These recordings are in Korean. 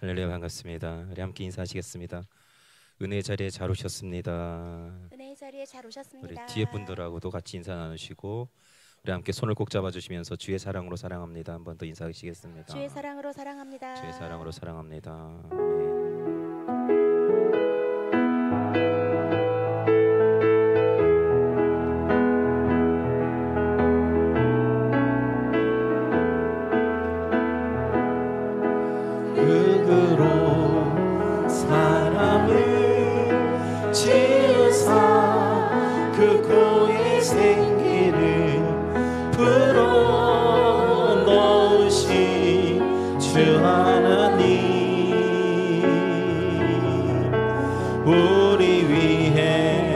할렐루야, 반갑습니다. 우리 함께 인사하시겠습니다. 은혜의 자리에 잘 오셨습니다. 은혜의 자리에 잘 오셨습니다. 우리 뒤에 분들하고도 같이 인사 나누시고 우리 함께 손을 꼭 잡아주시면서 주의 사랑으로 사랑합니다. 한 번 더 인사하시겠습니다. 주의 사랑으로 사랑합니다. 주의 사랑으로 사랑합니다. 흙으로 사람을 지으사 그 고의 생기를 불어넣으신 주 하나님, 우리 위해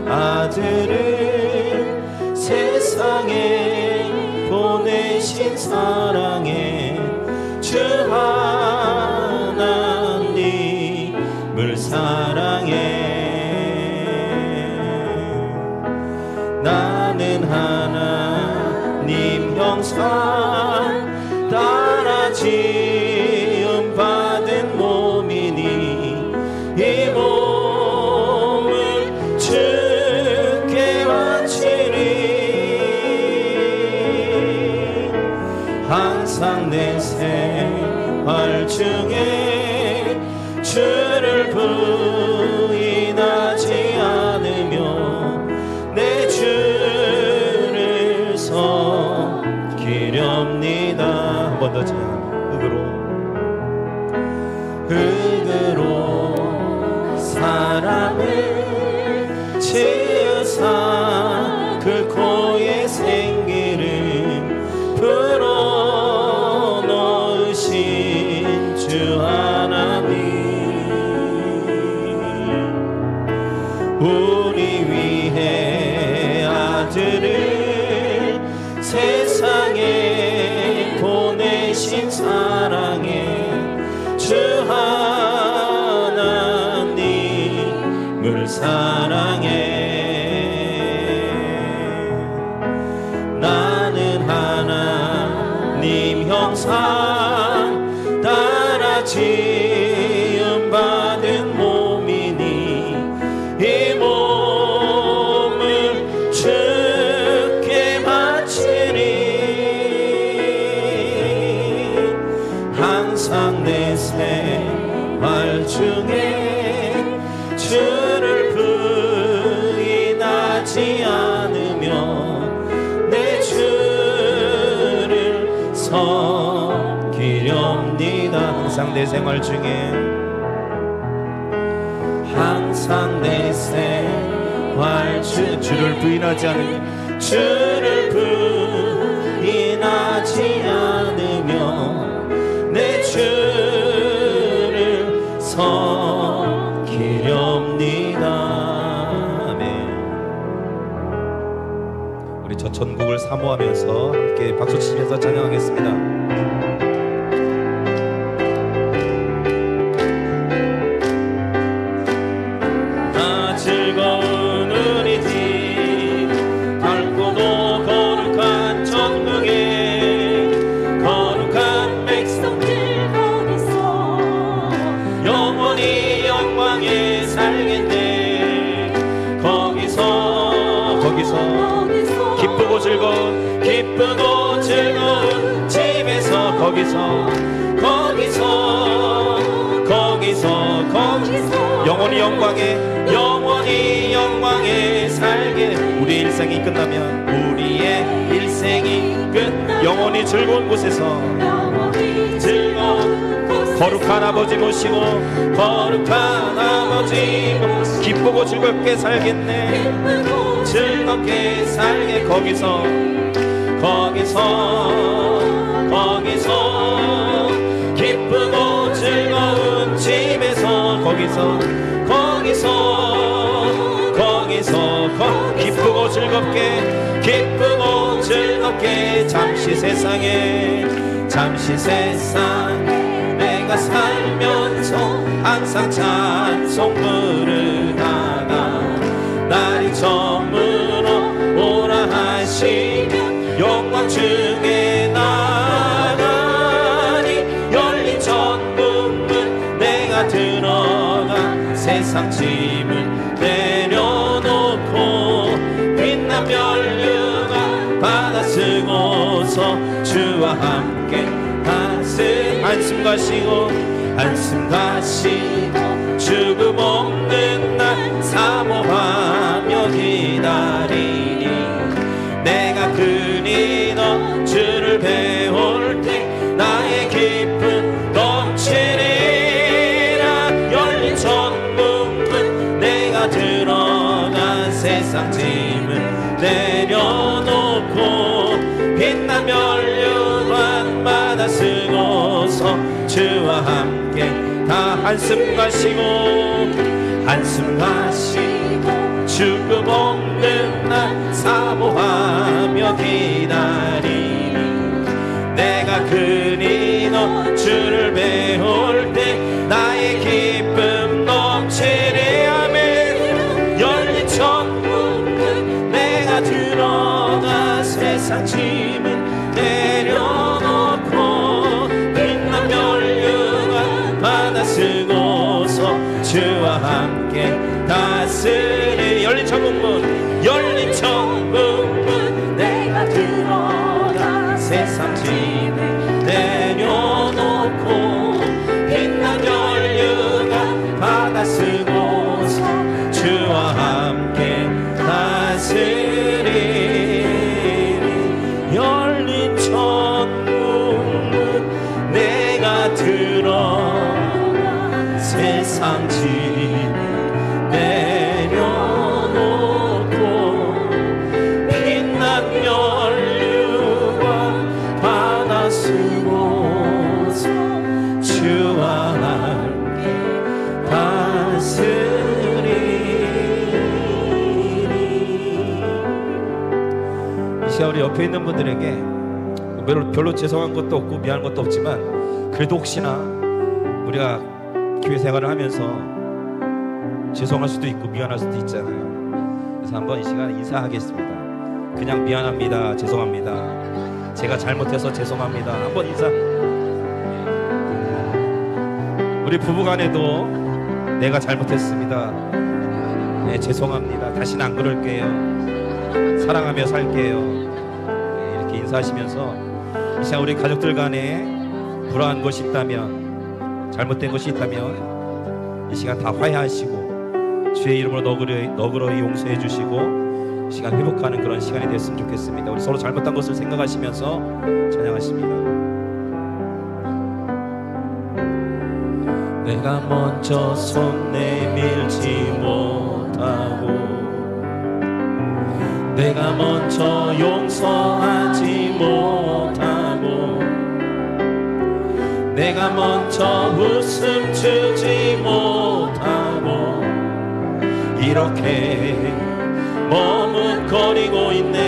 아들을 세상에 보내신 사랑의 주 하나님을 사랑해. 나는 하나님 형상 따라 지음 받은 몸이니 이 몸을 주께 바치리. 항상 내 생활 중에 주를 부인하지 않으며 내 주를 섬기렵니다. 한 번 더 흙으로 사람을 지으사 그 고의 생기를 불어넣으신 주 하나님, 우리 위해 아들을 세상에 보내신 사랑의 주 하나님을 사랑해. 나는 하나님 형상 따라 지음 받은 몸이니 이 몸을 주께 바치리. 항상 내 생활 중에 주를 부인하지 않으며 내 주를 섬기렵니다. 항상 내 생활 중에, 항상 내 생활 중 주를 부인하지 않으며 주를 부인하지 않으며 내 주를 섬기렵니다. 아멘. 우리 저 전국을 사모하면서 함께 박수 치면서 찬양하겠습니다. 즐거운 우리 집 밝고도 거룩한 천국에 거룩한 백성들 거기서 영원히 영광에 살겠네. 거기서 기쁘고 즐거운 집에서 거기서 영원히 영광에 살게. 우리의 일생이 끝나면 영원히 즐거운 곳에서 거룩한 아버지 모시고 기쁘고 즐겁게 살겠네. 즐겁게 살게. 거기서 기쁘고 즐거운 집에서 기쁘고 즐겁게 잠시 세상에 내가 살면서 항상 찬송 부르다가 날이 저물어 오라 하시면 영광 중에 나가니 열린 천국문 세상 짐을 내려놓고 빛난 면류관 받아 쓰고서 주와 함께 한숨 가시고 죽음 없는 날 사모하며 기다리니 내가 그리너 주를 배울 때 나의 기쁨 넘치리라. 열린 천문문 내가 들어가 세상 짐을 내려놓고 빛난 면류관 받아 쓰고서 주와 함께 다 한숨 가시고 죽음 없는 날 사모하며 기다리니 내가 그리너 주를 배울 때 나의 기쁨 넘치리. 아멘. 열린 천문 내가 들어가 세상 짐을 내려놓고 빛난 면류관 받아 쓰고서 주와 함께 다스리. 열린 천문문 내가 들어가 세상 짐을 내려놓고 빛난 면류관 받아 쓰고서 주와 함께 다스리. 열린 천문문 내가 들어가 세상 짐을 내려놓고 빛난 면류관 받아 쓰고서 주와 함께 다스리리. 이 시간 우리 옆에 있는 분들에게 별로 죄송한 것도 없고 미안한 것도 없지만 그래도 혹시나 우리가 교회 생활을 하면서 죄송할 수도 있고 미안할 수도 있잖아요. 그래서 한번 이 시간 인사하겠습니다. 그냥 미안합니다, 죄송합니다, 제가 잘못해서 죄송합니다 한번 인사. 우리 부부간에도 내가 잘못했습니다, 네, 죄송합니다, 다시는 안 그럴게요, 사랑하며 살게요, 네, 이렇게 인사하시면서 이 시간 우리 가족들 간에 불화한 것이 있다면, 잘못된 것이 있다면 이 시간 다 화해하시고 주의 이름으로 너그러이 용서해 주시고 이 시간 회복하는 그런 시간이 됐으면 좋겠습니다. 우리 서로 잘못한 것을 생각하시면서 찬양하십니다. 내가 먼저 손 내밀지 못하고 내가 먼저 용서하지 못하고 내가 먼저 웃음 주지 못하고 이렇게 머뭇거리고 있네.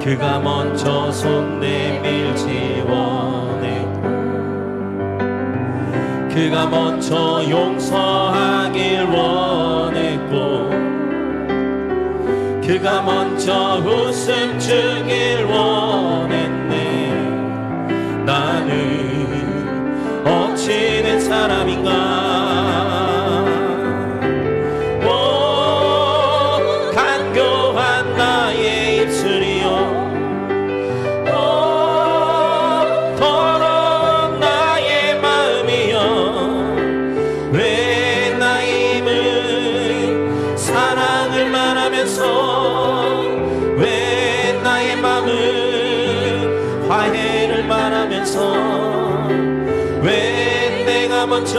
그가 먼저 손 내밀지 원했고 그가 먼저 용서하길 원했고 그가 먼저 웃음 주길 원했네. 나는 어찌 된 사람인가. 간교한 나의 입술이여 더러운 나의 마음이여 왜 나의 입은 사랑을 말하면서 왜 나의 마음은 화해를 말하면서 왜 내가 먼저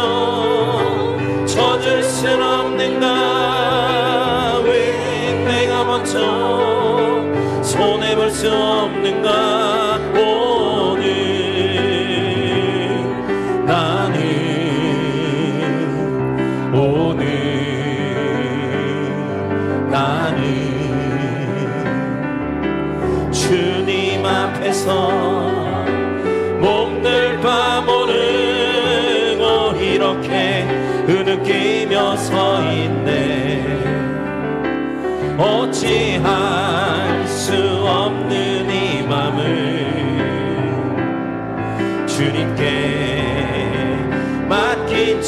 져줄 순 없는가. 왜 내가 먼저 손해볼 수 없는가. 오늘 나는 주님 앞에서 몸들 바모르고 이렇게 흐느끼며 서 있네. 어찌할 수 없는 이 맘을 주님께 맡긴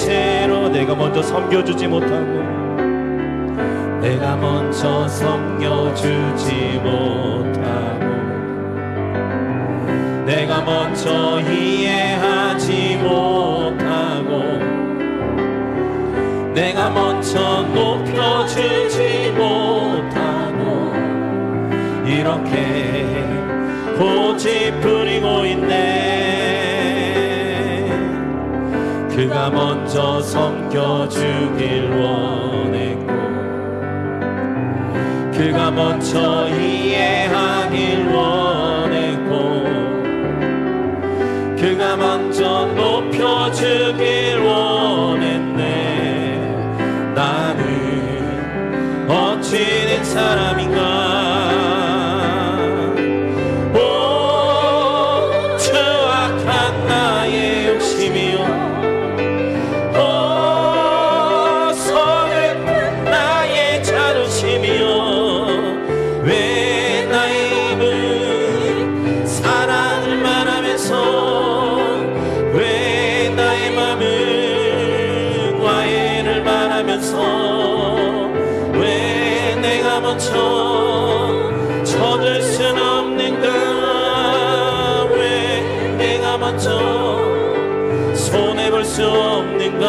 내가 먼저 섬겨주지 못하고 내가 먼저 섬겨주지 못하고 내가 먼저 이해하지 못하고 내가 먼저 높여주지 못하고 이렇게 고집 부리고 있네. 그가 먼저 섬겨주길 원했고 그가 먼저 이해하길 원했고 그가 먼저 높여주길 원했네. 나는 어찌 된 사람인가. 오 추악한 나의 욕심이여 오 서글픈 나의 자존심이여 왜 나의 입은 사랑을 말하면서 왜 나의 맘은 와해를 말하면서 왜 내가 먼저 쳐들 순 없는가. 왜 내가 먼저 손해볼 수 없는가.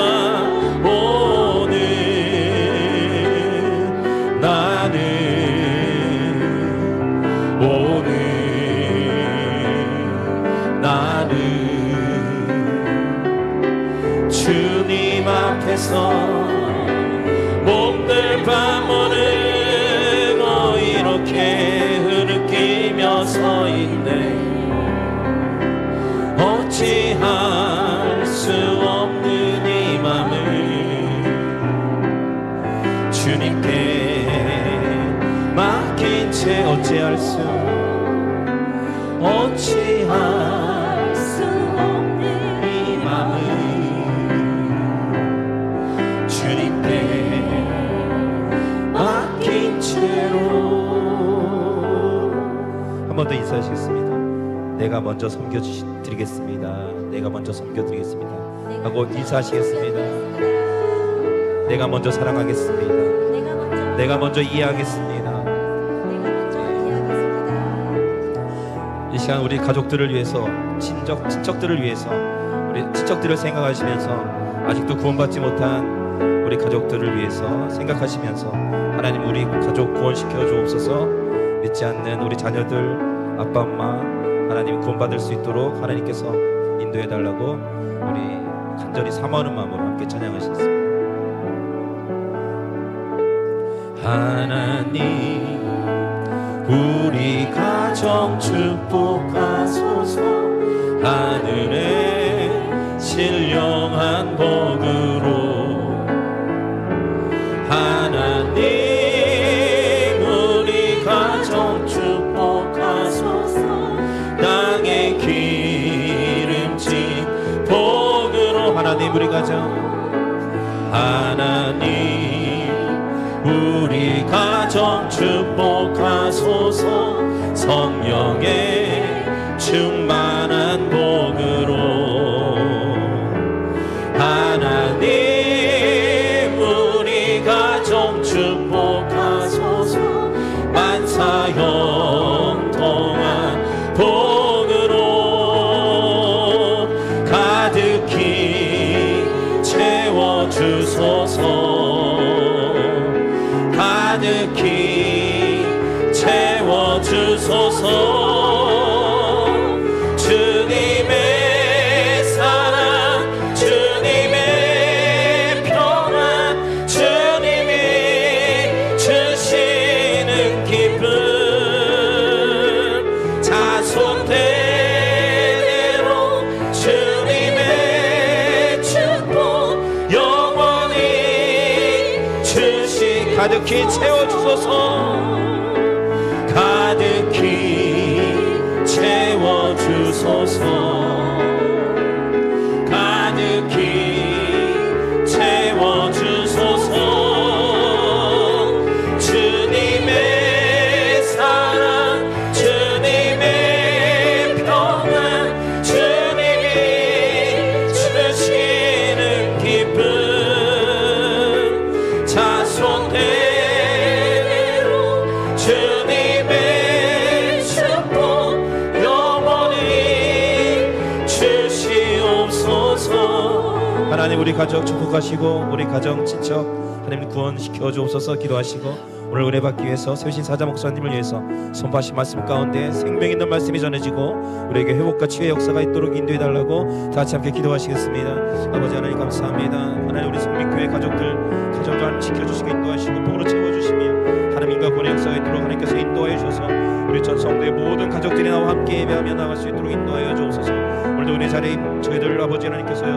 오늘 나는 오늘 나는 주님 앞에서 몸들 바무르고 이렇게 흐느끼며 서 있네. 어찌할 수 없는 이 맘을 주님께 맡긴 채 어찌할 수 없는 이 맘을 주님께 맡긴 채로. 한 번 더 인사하시겠습니다. 내가 먼저 섬겨드리겠습니다. 내가 먼저 섬겨드리겠습니다 하고 인사하시겠습니다. 내가 먼저 사랑하겠습니다. 내가 먼저 이해하겠습니다. 이 시간 우리 가족들을 위해서 친척들을 위해서 우리 친척들을 생각하시면서 아직도 구원받지 못한 우리 가족들을 위해서 생각하시면서 하나님 우리 가족 구원시켜 주옵소서. 믿지 않는 우리 자녀들 아빠 엄마 하나님 구원받을 수 있도록 하나님께서 인도해 달라고 우리 간절히 사모하는 마음으로 함께 찬양하시겠습니다. 하나님 우리 가정 축복하소서. 하늘의 신령한 복으로 하나님 우리 가정 축복하소서. 땅에 기름진 복으로 하나님 우리 가정 하나님 우리 가정 축복하소서. 성령의 충만한 복으로 하나님 우리 가정 축복하소서. 만사 영통한 복으로 가득히 채워주소서. 가득히 채워주소서. 주님의 사랑 주님의 평안 주님이 주시는 기쁨 자손대대로 주님의 축복 영원히 주시 가득히 채워주소서. 가득히 채워주소서. 가득히 채워주소서. 주님의 사랑 주님의 평안 주님이 주시는 기쁨 하나님 우리 가족 축복하시고 우리 가정 친척 하나님 구원시켜 주옵소서. 기도하시고 오늘 은혜 받기 위해서 세우신 사자 목사님을 위해서 선포하신 말씀 가운데 생명 있는 말씀이 전해지고 우리에게 회복과 치유의 역사가 있도록 인도해 달라고 다 같이 함께 기도하시겠습니다. 아버지 하나님 감사합니다. 하나님 우리 성민교회 가정들 하나님 지켜주시고 인도하시고 복으로 채워주시며 하나님과 구원의 역사가 있도록 하나님께서 인도하여 주셔서 우리 전 성도의 모든 가족들이 나와 함께 예배하며 나갈 수 있도록 인도하여 주옵소서. 오늘도 은혜 자리인 저희들 아버지 하나님께서요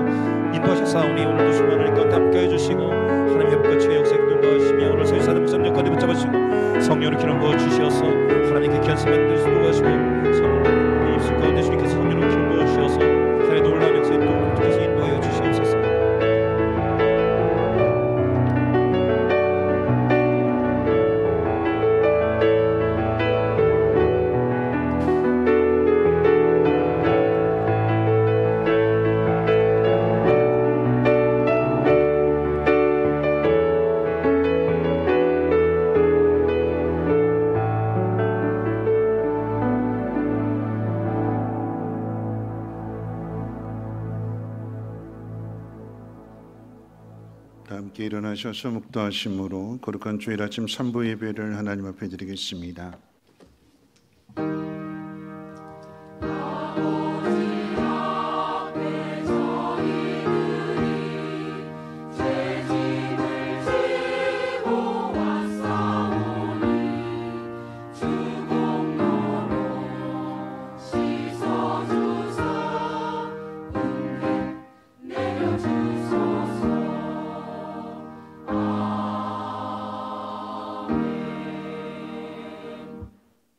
인도하셨사오니 오늘도 주만 하나님과 함께 해주시고 하나님 회복과 치유의 역사에 인도하시며 오늘 세우신 사자 목사님 역할에 붙잡으시고 성령으로 기름 부어 주시어서 하나님께 견습 만들 수 있도록 하시고 성령 입술 가운데 주님께서 성령으로 기름 부어 주시어서 하나님의 놀라운 역사에 또 주께서 인도하여 주시옵소서. 함께 일어나셔서 묵도하심으로 거룩한 주일 아침 3부 예배를 하나님 앞에 드리겠습니다.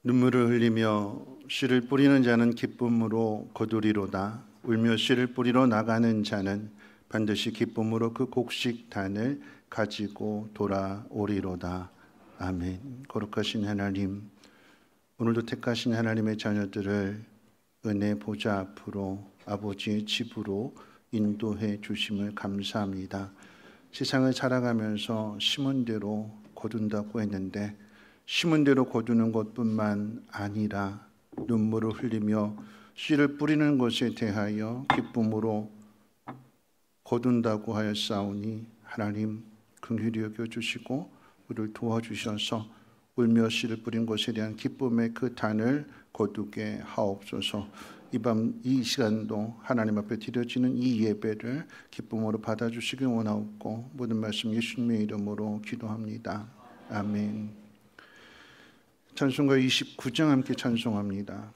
눈물을 흘리며 씨를 뿌리는 자는 기쁨으로 거두리로다. 울며 씨를 뿌리러 나가는 자는 반드시 기쁨으로 그 곡식단을 가지고 돌아오리로다. 아멘. 거룩하신 하나님, 오늘도 택하신 하나님의 자녀들을 은혜 보좌 앞으로 아버지의 집으로 인도해 주심을 감사합니다. 세상을 살아가면서 심은 대로 거둔다고 했는데 심은 대로 거두는 것뿐만 아니라 눈물을 흘리며 씨를 뿌리는 것에 대하여 기쁨으로 거둔다고 하였사오니 하나님 긍휼히 여겨주시고 우리를 도와주셔서 울며 씨를 뿌린 것에 대한 기쁨의 그 단을 거두게 하옵소서. 이 밤 이 시간도 하나님 앞에 드려지는 이 예배를 기쁨으로 받아주시기 원하옵고 모든 말씀 예수님의 이름으로 기도합니다. 아멘. 찬송가 29장 함께 찬송합니다.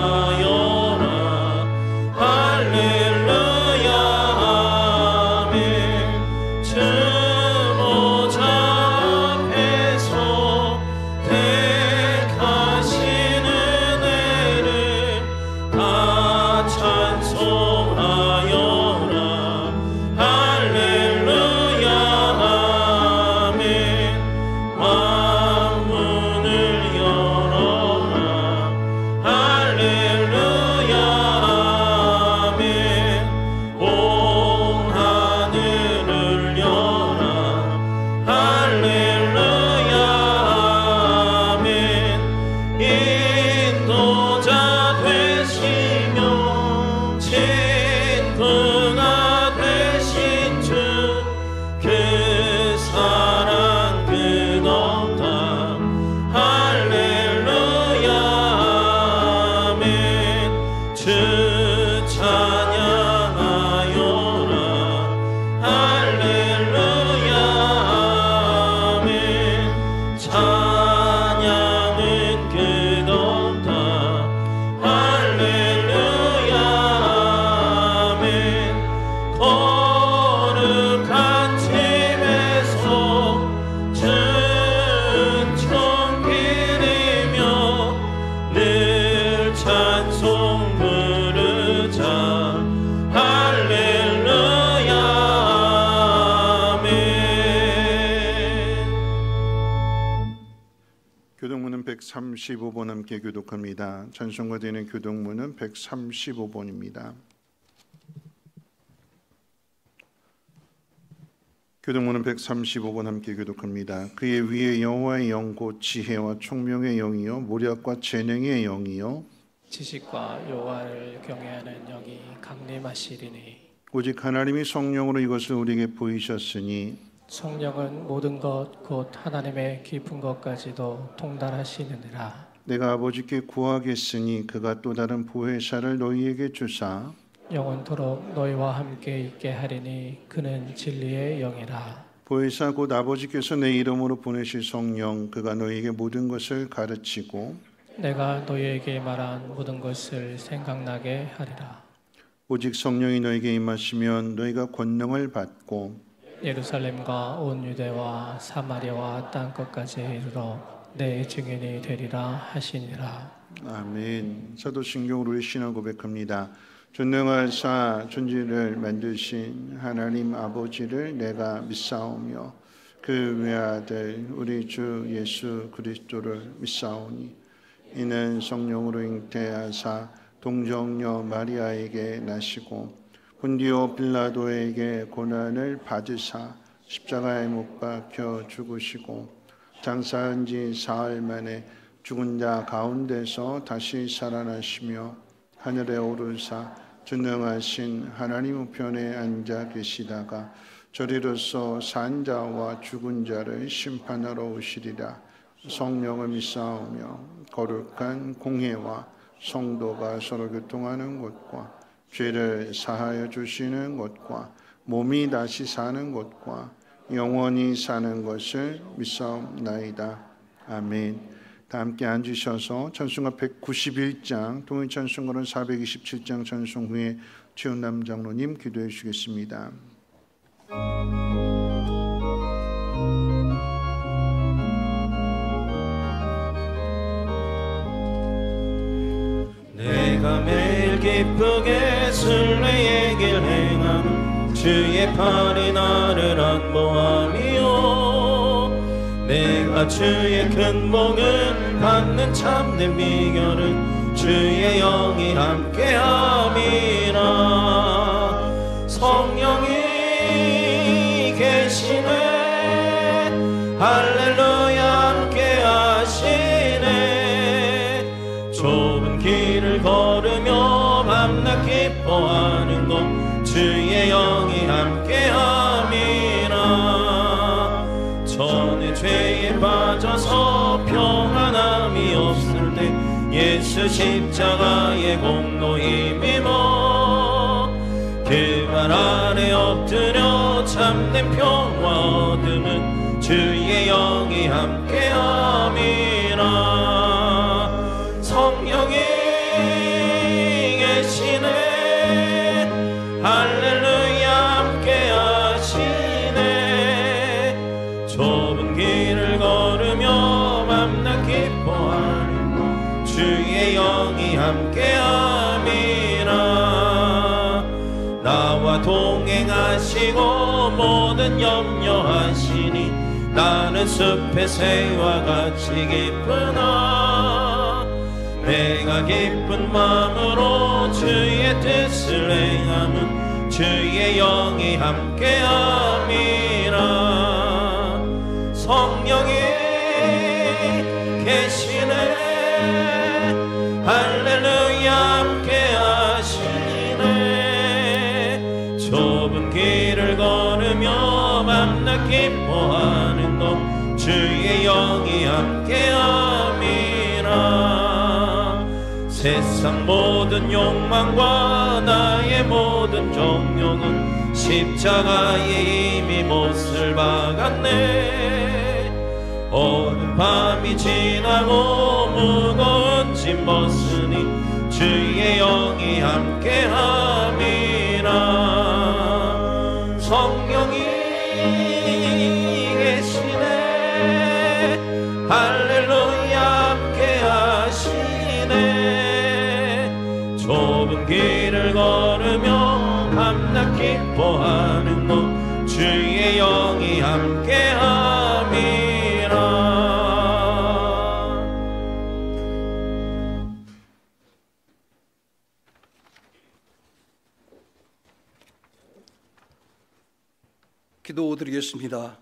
찬양하여라 할렐루야 아멘. 135번 함께 교독합니다. 찬송가 되는 교독문은 135번입니다. 교독문은 135번 함께 교독합니다. 그의 위에 여호와의 영 곧 지혜와 총명의 영이요 모략과 재능의 영이요 지식과 여호와를 경외하는 영이 강림하시리니 오직 하나님이 성령으로 이것을 우리에게 보이셨으니 성령은 모든 것 곧 하나님의 깊은 것까지도 통달하시느니라. 내가 아버지께 구하겠으니 그가 또 다른 보혜사를 너희에게 주사 영원토록 너희와 함께 있게 하리니 그는 진리의 영이라. 보혜사 곧 아버지께서 내 이름으로 보내실 성령 그가 너희에게 모든 것을 가르치고 내가 너희에게 말한 모든 것을 생각나게 하리라. 오직 성령이 너희에게 임하시면 너희가 권능을 받고 예루살렘과 온 유대와 사마리아와 땅끝까지 이르러 내 증인이 되리라 하시니라. 아멘. 사도신경으로 우리 신앙 고백합니다. 전능하사 존재를 만드신 하나님 아버지를 내가 믿사오며 그 외아들 우리 주 예수 그리스도를 믿사오니 이는 성령으로 잉태하사 동정녀 마리아에게 나시고 본디오 빌라도에게 고난을 받으사 십자가에 못 박혀 죽으시고 장사한 지 사흘 만에 죽은 자 가운데서 다시 살아나시며 하늘에 오르사 전능하신 하나님 우편에 앉아 계시다가 저리로서 산 자와 죽은 자를 심판하러 오시리라. 성령을 믿사오며 거룩한 공회와 성도가 서로 교통하는 곳과 죄를 사하여 주시는 것과 몸이 다시 사는 것과 영원히 사는 것을 믿사옵나이다. 아멘. 다 함께 앉으셔서 찬송가 191장 통일찬송가는 427장 찬송 후에 최은남 장로님 기도해 주시겠습니다. 내가 매일 기쁘게 순례의 길 행하는 주의 팔이 나를 안보함이요 내가 주의 큰 복을 받는 참된 비결은 주의 영이 함께함이라. 성령이 계시네 할렐루야 함께하시네. 좁은 길을 걸으며 밤낮 기뻐하는 것 주의 영이 함께함이라. 전에 죄에 빠져서 평안함이 없을 때 예수 십자가의 공로 힘입어 그 발 아래 엎드려 참된 평화 얻음은 주의 영이 함께함이라. 성령이 계시네 할렐루야 함께하시네. 좁은 길을 걸으며 밤낮 기뻐하는 주의 영이 함께함이라. 나와 동행하시고 모든 염려하시니 나는 숲의 새와 같이 기쁘나. 내가 기쁜 마음으로 주의 뜻을 행함은 주의 영이 함께함이라. 성령이 계시네 할렐루야 함께하시네. 좁은 길을 걸으며 밤낮 기뻐하는 것 주의 영이 함께함이라. 세상 모든 욕망과 나의 모든 정욕은 십자가에 이미 못을 박았네. 오늘 밤이 지나고 무거운 짐 벗으니 주의 영이 함께함이라. 성령이 계시네 할렐루야 함께하시네. 좁은 길을 걸으며 밤낮 기뻐하는 것 주의 영이 함께함이라. 기도드리겠습니다.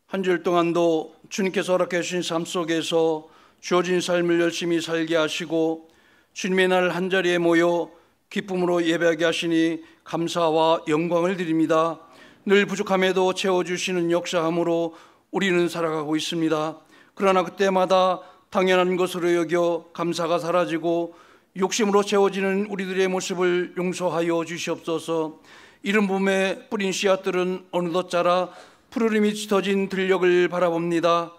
한 주일 동안도 주님께서 허락해 주신 삶 속에서 주어진 삶을 열심히 살게 하시고 주님의 날 한자리에 모여 기쁨으로 예배하게 하시니 감사와 영광을 드립니다. 늘 부족함에도 채워주시는 역사함으로 우리는 살아가고 있습니다. 그러나 그때마다 당연한 것으로 여겨 감사가 사라지고 욕심으로 채워지는 우리들의 모습을 용서하여 주시옵소서. 이른 봄에 뿌린 씨앗들은 어느덧 자라 푸르름이 짙어진 들녘을 바라봅니다.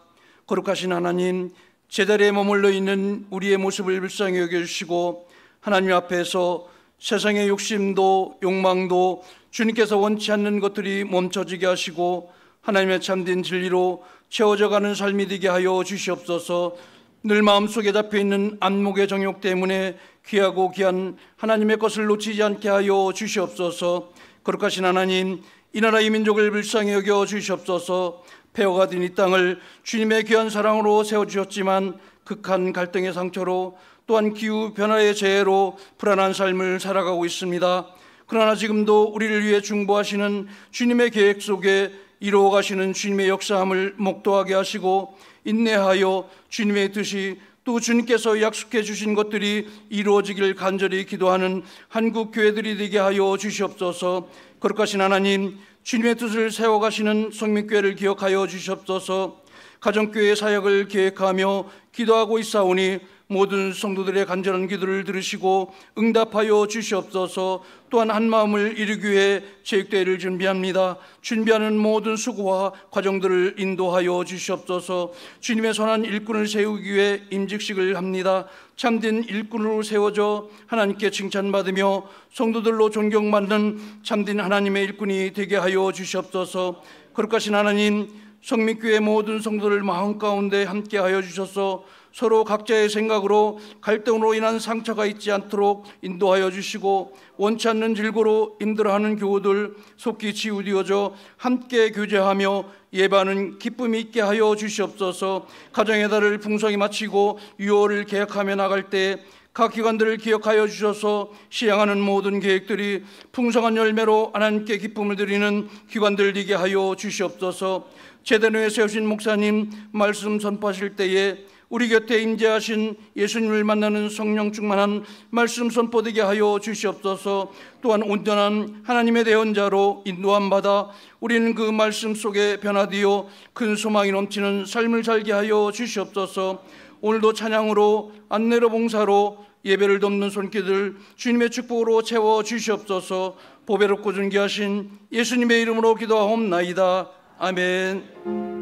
거룩하신 하나님, 제자리에 머물러 있는 우리의 모습을 불쌍히 여겨주시고 하나님 앞에서 세상의 욕심도 욕망도 주님께서 원치 않는 것들이 멈춰지게 하시고 하나님의 참된 진리로 채워져가는 삶이 되게 하여 주시옵소서. 늘 마음속에 잡혀있는 안목의 정욕 때문에 귀하고 귀한 하나님의 것을 놓치지 않게 하여 주시옵소서. 거룩하신 하나님, 이 나라 이 민족을 불쌍히 여겨 주시옵소서. 폐허가 된 이 땅을 주님의 귀한 사랑으로 세워주셨지만 극한 갈등의 상처로 또한 기후 변화의 재해로 불안한 삶을 살아가고 있습니다. 그러나 지금도 우리를 위해 중보하시는 주님의 계획 속에 이루어가시는 주님의 역사함을 목도하게 하시고 인내하여 주님의 뜻이 또 주님께서 약속해 주신 것들이 이루어지길 간절히 기도하는 한국 교회들이 되게 하여 주시옵소서. 거룩하신 하나님, 주님의 뜻을 세워가시는 성민교회를 기억하여 주시옵소서. 가정교회 사역을 계획하며 기도하고 있사오니 모든 성도들의 간절한 기도를 들으시고 응답하여 주시옵소서. 또한 한마음을 이루기 위해 체육대회를 준비합니다. 준비하는 모든 수고와 과정들을 인도하여 주시옵소서. 주님의 선한 일꾼을 세우기 위해 임직식을 합니다. 참된 일꾼으로 세워져 하나님께 칭찬받으며 성도들로 존경받는 참된 하나님의 일꾼이 되게 하여 주시옵소서. 거룩하신 하나님, 성민교회 모든 성도들 마음 가운데 함께하여 주셔서 서로 각자의 생각으로 갈등으로 인한 상처가 있지 않도록 인도하여 주시고 원치 않는 질고로 힘들어하는 교우들 속히 치유되어져 함께 교제하며 예배하는 기쁨이 있게 하여 주시옵소서. 가정의 달을 풍성히 마치고 유월을 계획하며 나갈 때 각 기관들을 기억하여 주셔서 시행하는 모든 계획들이 풍성한 열매로 하나님께 기쁨을 드리는 기관들 되게 하여 주시옵소서. 제대로에 세우신 목사님 말씀 선포하실 때에 우리 곁에 임재하신 예수님을 만나는 성령 충만한 말씀 선포되게 하여 주시옵소서. 또한 온전한 하나님의 대언자로 인도함 받아 우리는 그 말씀 속에 변화되어 큰 소망이 넘치는 삶을 살게 하여 주시옵소서. 오늘도 찬양으로 안내로 봉사로 예배를 돕는 손길들 주님의 축복으로 채워 주시옵소서. 보배롭고 존귀하신 예수님의 이름으로 기도하옵나이다. 아멘.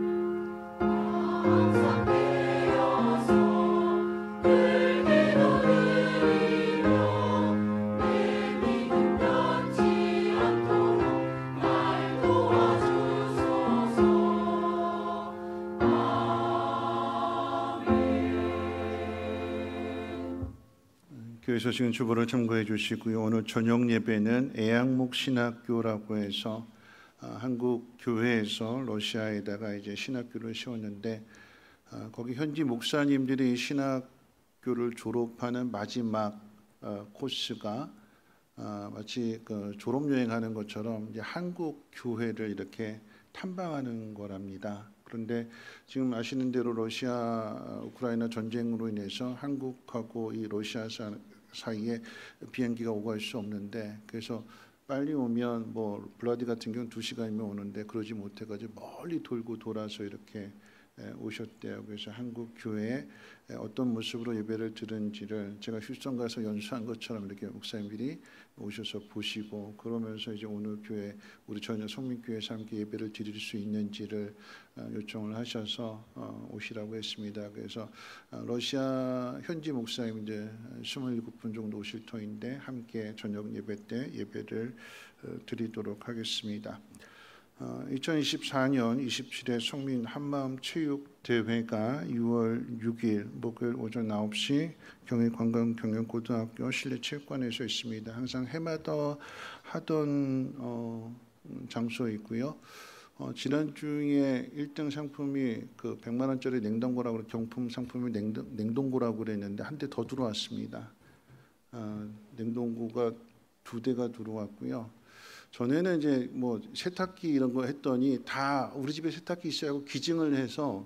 교회 소식은 주보를 참고해 주시고요. 오늘 저녁 예배는 애양목 신학교라고 해서 한국 교회에서 러시아에다가 이제 신학교를 세웠는데 거기 현지 목사님들이 신학교를 졸업하는 마지막 코스가 마치 그 졸업 여행하는 것처럼 이제 한국 교회를 이렇게 탐방하는 거랍니다. 그런데 지금 아시는 대로 러시아 우크라이나 전쟁으로 인해서 한국하고 이 러시아 사이에 비행기가 오고 갈 수 없는데 그래서 빨리 오면 뭐 블라디 같은 경우는 2시간이면 오는데 그러지 못해가지고 멀리 돌고 돌아서 이렇게 오셨대요. 그래서 한국 교회에 어떤 모습으로 예배를 드는지를 제가 휴스턴 가서 연수한 것처럼 이렇게 목사님들이 오셔서 보시고 그러면서 이제 오늘 교회 우리 전혀 성민교회에서 함께 예배를 드릴 수 있는지를 요청을 하셔서 오시라고 했습니다. 그래서 러시아 현지 목사님 이제 27분 정도 오실 터인데 함께 저녁 예배 때 예배를 드리도록 하겠습니다. 2024년 27회 성민 한마음 체육 대회가 6월 6일 목요일 오전 9시 경희관광경영고등학교 실내체육관에서 있습니다. 항상 해마다 하던 장소이고요. 지난주에 1등 상품이 그 100만 원짜리 냉동고라고 경품 상품이 냉동고라고 그랬는데 한 대 더 들어왔습니다. 냉동고가 2대가 들어왔고요. 전에는 이제 뭐 세탁기 이런 거 했더니 다 우리 집에 세탁기 있어야 하고 기증을 해서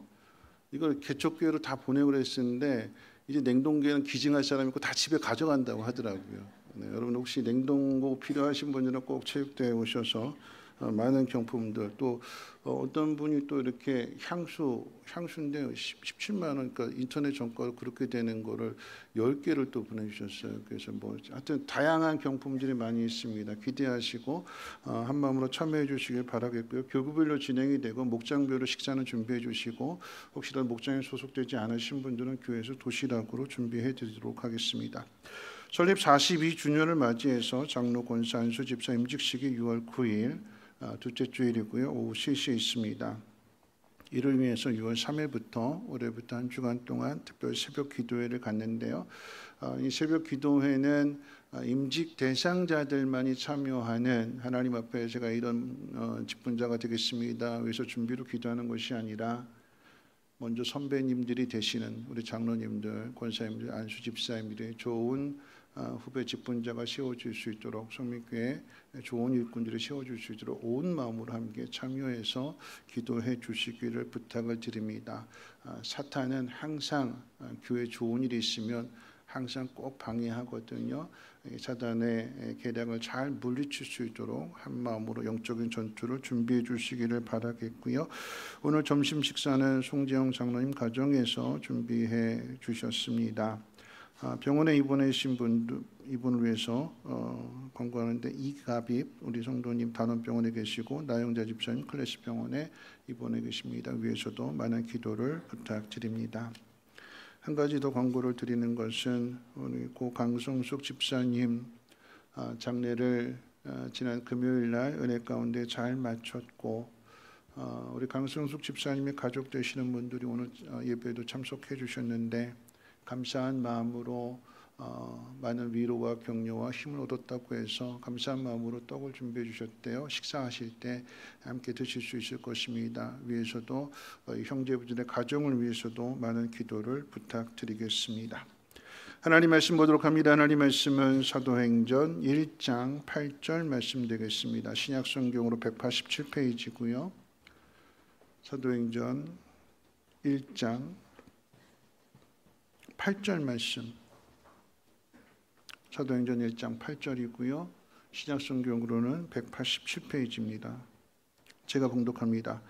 이걸 개척교회로 다 보내고 그랬었는데 이제 냉동기에는 기증할 사람이 있고 다 집에 가져간다고 하더라고요. 네, 여러분 혹시 냉동고 필요하신 분들은 꼭 체육대회에 오셔서 많은 경품들 또 어떤 분이 또 이렇게 향수인데 17만 원 그러니까 인터넷 정가로 그렇게 되는 거를 10개를 또 보내주셨어요. 그래서 뭐 하여튼 다양한 경품들이 많이 있습니다. 기대하시고 한 마음으로 참여해 주시길 바라겠고요. 교구별로 진행이 되고 목장별로 식사는 준비해 주시고 혹시라도 목장에 소속되지 않으신 분들은 교회에서 도시락으로 준비해 드리도록 하겠습니다. 설립 42주년을 맞이해서 장로 권사 안수 집사 임직식이 6월 9일 둘째 주일이고요. 오후 3시에 있습니다. 이를 위해서 6월 3일부터 올해부터 한 주간 동안 특별 새벽 기도회를 갖는데요. 이 새벽 기도회는 임직 대상자들만이 참여하는 하나님 앞에 제가 이런 직분자가 되겠습니다. 그래서 준비로 기도하는 것이 아니라 먼저 선배님들이 되시는 우리 장로님들, 권사님들, 안수 집사님들의 좋은 후배 직분자가 세워질 수 있도록 성민교회 좋은 일꾼들이 세워질 수 있도록 온 마음으로 함께 참여해서 기도해 주시기를 부탁을 드립니다. 사탄은 항상 교회 좋은 일이 있으면 항상 꼭 방해하거든요. 사단의 계략을 잘 물리칠 수 있도록 한 마음으로 영적인 전투를 준비해 주시기를 바라겠고요. 오늘 점심 식사는 송재영 장로님 가정에서 준비해 주셨습니다. 병원에 입원하신 이분을 위해서 권고하는데 이가빕 우리 성도님 단원병원에 계시고 나영자 집사님 클래스병원에 입원해 계십니다. 위에서도 많은 기도를 부탁드립니다. 한 가지 더 권고를 드리는 것은 우리 고 강성숙 집사님 장례를 지난 금요일 날 은혜 가운데 잘 마쳤고 우리 강성숙 집사님의 가족 되시는 분들이 오늘 예배에도 참석해 주셨는데 감사한 마음으로 많은 위로와 격려와 힘을 얻었다고 해서 감사한 마음으로 떡을 준비해 주셨대요. 식사하실 때 함께 드실 수 있을 것입니다. 위에서도 형제분들의 가정을 위해서도 많은 기도를 부탁드리겠습니다. 하나님 말씀 보도록 합니다. 하나님 말씀은 사도행전 1장 8절 말씀 되겠습니다. 신약성경으로 187페이지고요. 사도행전 1장 8절 말씀, 사도행전 1장 8절이고요. 신약성경으로는 187페이지입니다. 제가 봉독합니다.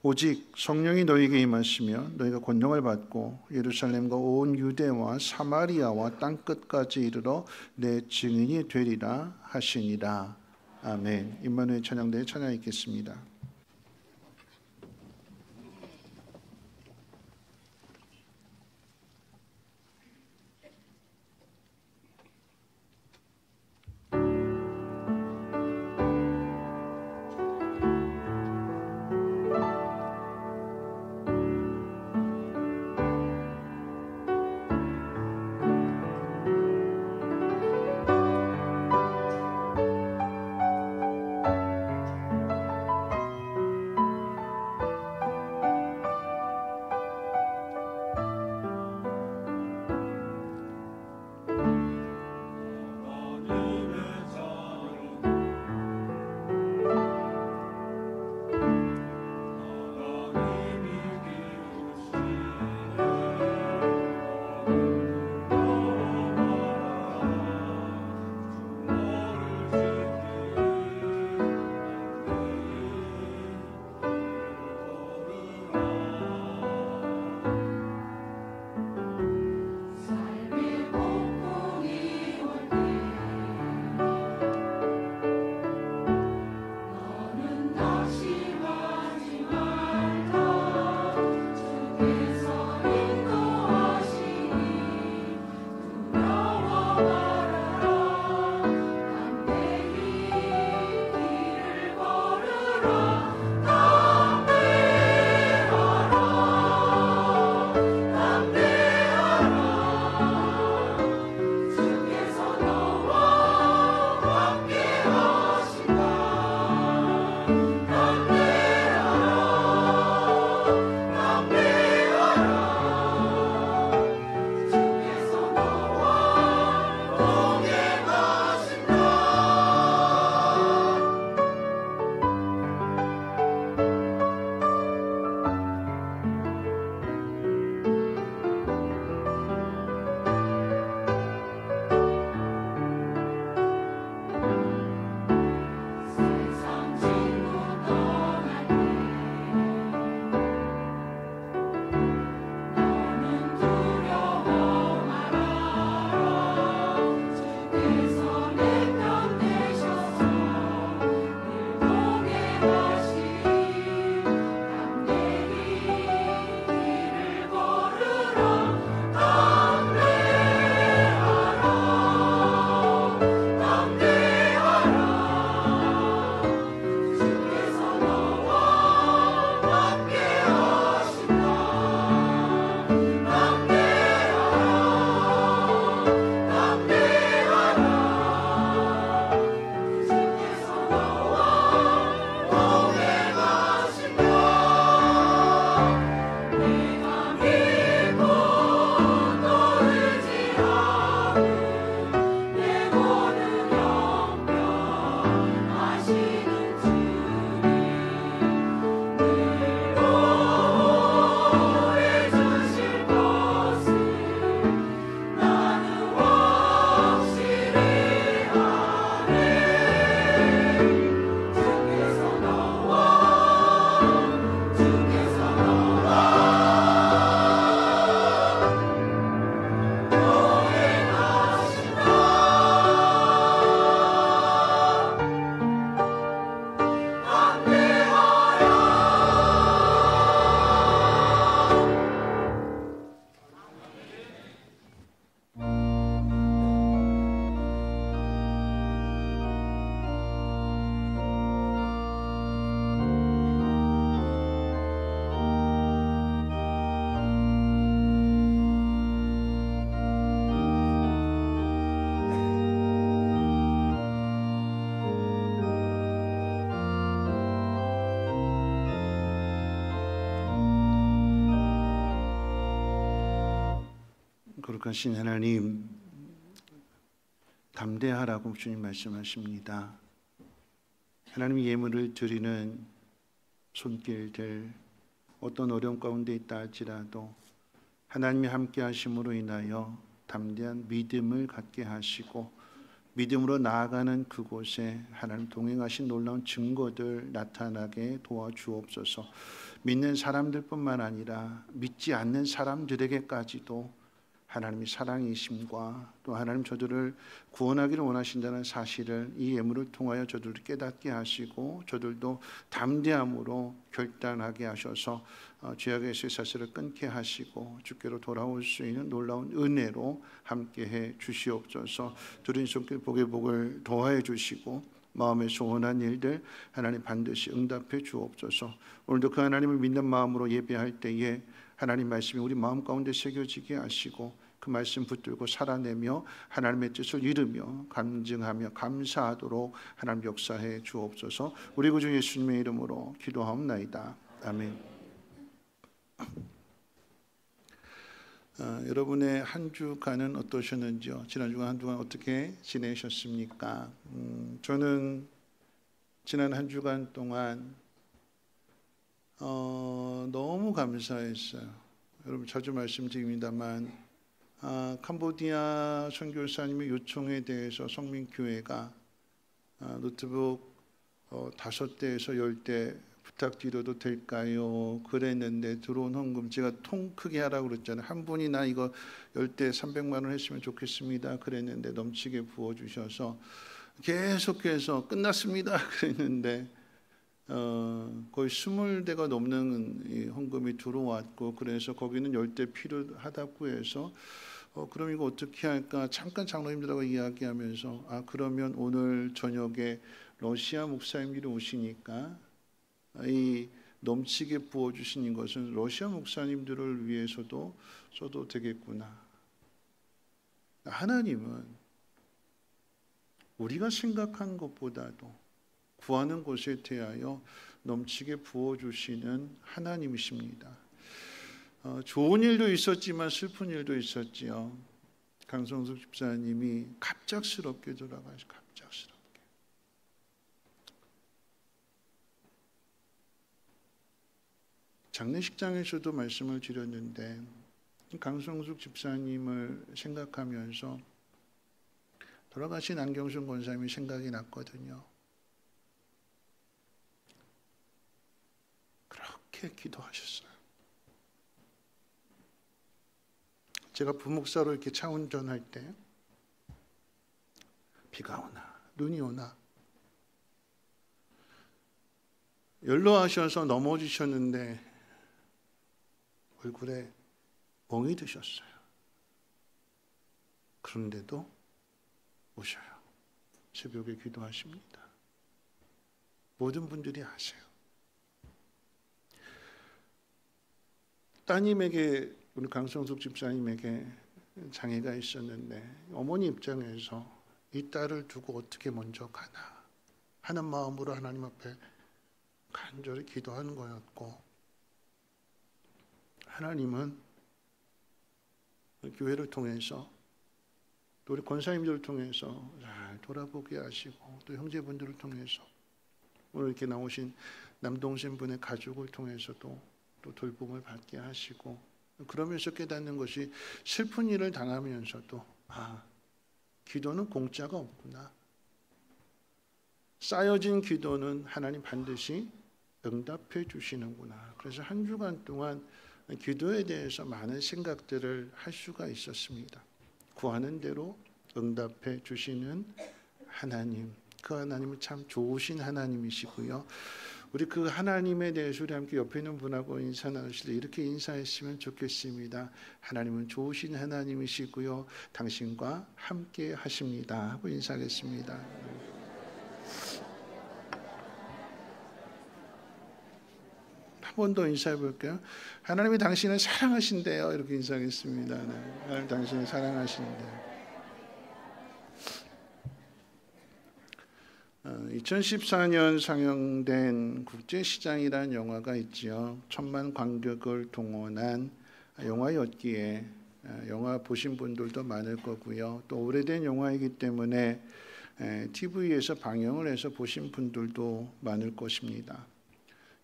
오직 성령이 너희에게 임하시면 너희가 권능을 받고 예루살렘과 온 유대와 사마리아와 땅끝까지 이르러 내 증인이 되리라 하시니라. 아멘. 임마누엘 찬양대에 찬양 있겠습니다. 거룩하신 하나님, 담대하라고 주님 말씀하십니다. 하나님이 예물을 드리는 손길들, 어떤 어려움 가운데 있다 할지라도 하나님이 함께 하심으로 인하여 담대한 믿음을 갖게 하시고 믿음으로 나아가는 그곳에 하나님 동행하신 놀라운 증거들 나타나게 도와주옵소서. 믿는 사람들뿐만 아니라 믿지 않는 사람들에게까지도 하나님의 사랑이심과 또 하나님 저들을 구원하기를 원하신다는 사실을 이 예물을 통하여 저들을 깨닫게 하시고 저들도 담대함으로 결단하게 하셔서 죄악에서의 사슬을 끊게 하시고 주께로 돌아올 수 있는 놀라운 은혜로 함께해 주시옵소서. 두린 손길 복의 복을 더하여 주시고 마음에 소원한 일들 하나님 반드시 응답해 주옵소서. 오늘도 그 하나님을 믿는 마음으로 예배할 때에 하나님 말씀이 우리 마음 가운데 새겨지게 하시고 그 말씀 붙들고 살아내며 하나님의 뜻을 이루며 간증하며 감사하도록 하나님 역사해 주옵소서. 우리 구주 예수님의 이름으로 기도하옵나이다. 아멘. 여러분의 한 주간은 어떠셨는지요? 지난 주간 한 주간 어떻게 지내셨습니까? 저는 지난 한 주간 동안 너무 감사했어요. 여러분 자주 말씀드립니다만 캄보디아 선교사님의 요청에 대해서 성민교회가 노트북 5대에서 10대 부탁드려도 될까요? 그랬는데 들어온 헌금 제가 통 크게 하라고 그랬잖아요. 한 분이 나 이거 10대 300만 원 했으면 좋겠습니다. 그랬는데 넘치게 부어주셔서 계속해서 끝났습니다. 그랬는데 거의 20대가 넘는 이 헌금이 들어왔고 그래서 거기는 10대 필요하다고 해서 그럼 이거 어떻게 할까 잠깐 장로님들하고 이야기하면서 그러면 오늘 저녁에 러시아 목사님들이 오시니까 이 넘치게 부어주신 것은 러시아 목사님들을 위해서도 써도 되겠구나. 하나님은 우리가 생각한 것보다도 구하는 것에 대하여 넘치게 부어주시는 하나님이십니다. 좋은 일도 있었지만 슬픈 일도 있었지요. 강성숙 집사님이 갑작스럽게 돌아가시고 갑작스럽게. 장례식장에서도 말씀을 드렸는데 강성숙 집사님을 생각하면서 돌아가신 안경순 권사님이 생각이 났거든요. 그렇게 기도하셨어요. 제가 부목사로 이렇게 차 운전할 때 비가 오나 눈이 오나 연로하셔서 넘어지셨는데 얼굴에 멍이 드셨어요. 그런데도 오셔요. 새벽에 기도하십니다. 모든 분들이 아세요. 따님에게 우리 강성숙 집사님에게 장애가 있었는데 어머니 입장에서 이 딸을 두고 어떻게 먼저 가나 하는 마음으로 하나님 앞에 간절히 기도하는 거였고 하나님은 교회를 통해서 또 우리 권사님들을 통해서 잘 돌아보게 하시고 또 형제분들을 통해서 오늘 이렇게 나오신 남동생분의 가족을 통해서도 또 돌봄을 받게 하시고 그러면서 깨닫는 것이 슬픈 일을 당하면서도 기도는 공짜가 없구나. 쌓여진 기도는 하나님 반드시 응답해 주시는구나. 그래서 한 주간 동안 기도에 대해서 많은 생각들을 할 수가 있었습니다. 구하는 대로 응답해 주시는 하나님, 그 하나님은 참 좋으신 하나님이시고요. 우리 그 하나님에 대해서 우리 함께 옆에 있는 분하고 인사 나누실 때 이렇게 인사했으면 좋겠습니다. 하나님은 좋으신 하나님이시고요. 당신과 함께 하십니다. 하고 인사하겠습니다. 한 번 더 인사해 볼게요. 하나님이 당신을 사랑하신대요. 이렇게 인사하겠습니다. 네. 하나님 당신을 사랑하신대요. 2014년 상영된 국제시장이라는 영화가 있지요. 1000만 관객을 동원한 영화였기에 영화 보신 분들도 많을 거고요. 또 오래된 영화이기 때문에 TV에서 방영을 해서 보신 분들도 많을 것입니다.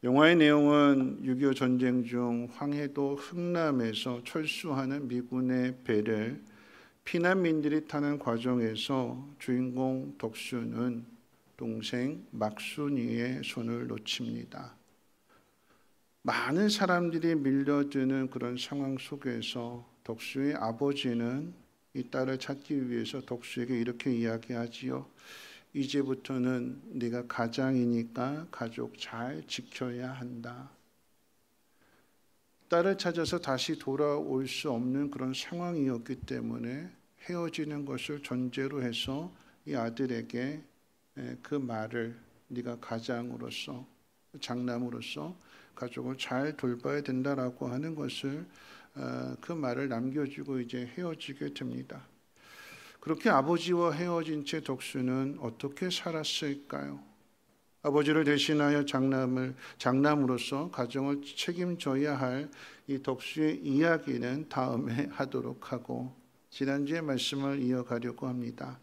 영화의 내용은 6.25 전쟁 중 황해도 흥남에서 철수하는 미군의 배를 피난민들이 타는 과정에서 주인공 덕수는 동생 막순이의 손을 놓칩니다. 많은 사람들이 밀려드는 그런 상황 속에서 덕수의 아버지는 이 딸을 찾기 위해서 덕수에게 이렇게 이야기하지요. 이제부터는 네가 가장이니까 가족 잘 지켜야 한다. 딸을 찾아서 다시 돌아올 수 없는 그런 상황이었기 때문에 헤어지는 것을 전제로 해서 이 아들에게 그 말을 네가 가장으로서 장남으로서 가족을 잘 돌봐야 된다라고 하는 것을 그 말을 남겨주고 이제 헤어지게 됩니다. 그렇게 아버지와 헤어진 채 덕수는 어떻게 살았을까요? 아버지를 대신하여 장남으로서 가정을 책임져야 할 이 덕수의 이야기는 다음에 하도록 하고 지난주의 말씀을 이어가려고 합니다.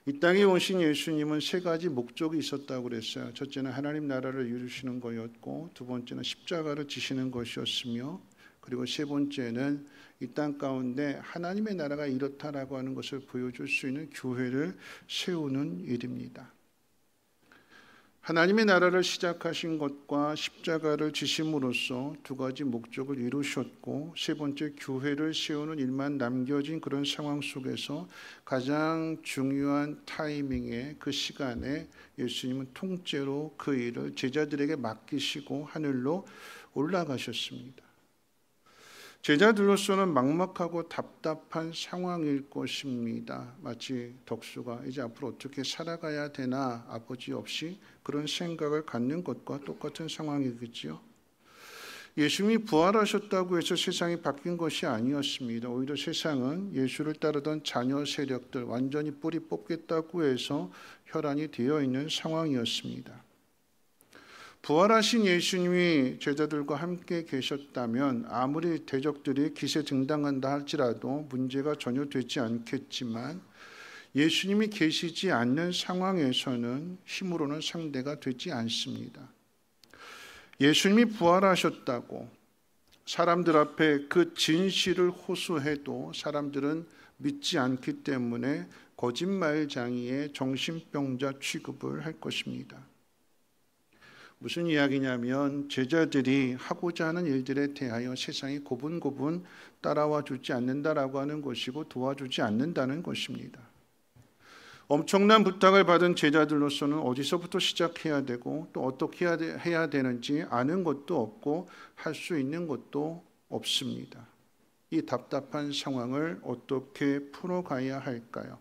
이 땅에 오신 예수님은 세 가지 목적이 있었다고 그랬어요. 첫째는 하나님 나라를 이루시는 거였고, 두 번째는 십자가를 지시는 것이었으며, 그리고 세 번째는 이 땅 가운데 하나님의 나라가 이렇다라고 하는 것을 보여줄 수 있는 교회를 세우는 일입니다. 하나님의 나라를 시작하신 것과 십자가를 지심으로써 두 가지 목적을 이루셨고, 세 번째 교회를 세우는 일만 남겨진 그런 상황 속에서 가장 중요한 타이밍에 그 시간에 예수님은 통째로 그 일을 제자들에게 맡기시고 하늘로 올라가셨습니다. 제자들로서는 막막하고 답답한 상황일 것입니다. 마치 덕수가 이제 앞으로 어떻게 살아가야 되나 아버지 없이 그런 생각을 갖는 것과 똑같은 상황이겠지요. 예수님이 부활하셨다고 해서 세상이 바뀐 것이 아니었습니다. 오히려 세상은 예수를 따르던 자녀 세력들 완전히 뿌리 뽑겠다고 해서 혈안이 되어 있는 상황이었습니다. 부활하신 예수님이 제자들과 함께 계셨다면 아무리 대적들이 기세 등당한다 할지라도 문제가 전혀 되지 않겠지만, 예수님이 계시지 않는 상황에서는 힘으로는 상대가 되지 않습니다. 예수님이 부활하셨다고 사람들 앞에 그 진실을 호소해도 사람들은 믿지 않기 때문에 거짓말장이의 정신병자 취급을 할 것입니다. 무슨 이야기냐면 제자들이 하고자 하는 일들에 대하여 세상이 고분고분 따라와 주지 않는다라고 하는 것이고 도와주지 않는다는 것입니다. 엄청난 부탁을 받은 제자들로서는 어디서부터 시작해야 되고 또 어떻게 해야 되는지 아는 것도 없고 할 수 있는 것도 없습니다. 이 답답한 상황을 어떻게 풀어가야 할까요?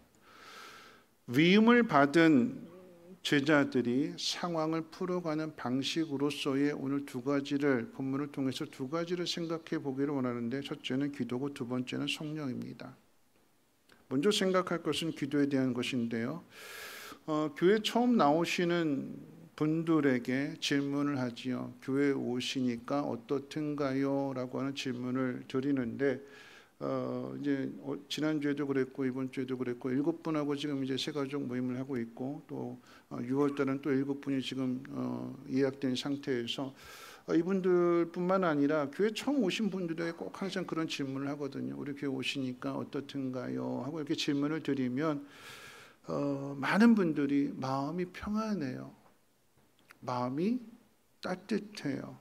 위임을 받은 제자들이 상황을 풀어가는 방식으로서의 오늘 두 가지를 본문을 통해서 두 가지를 생각해 보기를 원하는데, 첫째는 기도고 두 번째는 성령입니다. 먼저 생각할 것은 기도에 대한 것인데요. 교회 처음 나오시는 분들에게 질문을 하지요. 교회 오시니까 어떻든가요? 라고 하는 질문을 드리는데, 이제 지난주에도 그랬고 이번 주에도 그랬고 7분하고 지금 이제 새가족 모임을 하고 있고, 또 6월달은 또 7분이 지금 예약된 상태에서 이분들뿐만 아니라 교회 처음 오신 분들에게 꼭 항상 그런 질문을 하거든요. 우리 교회 오시니까 어떻든가요? 하고 이렇게 질문을 드리면 많은 분들이 마음이 평안해요. 마음이 따뜻해요.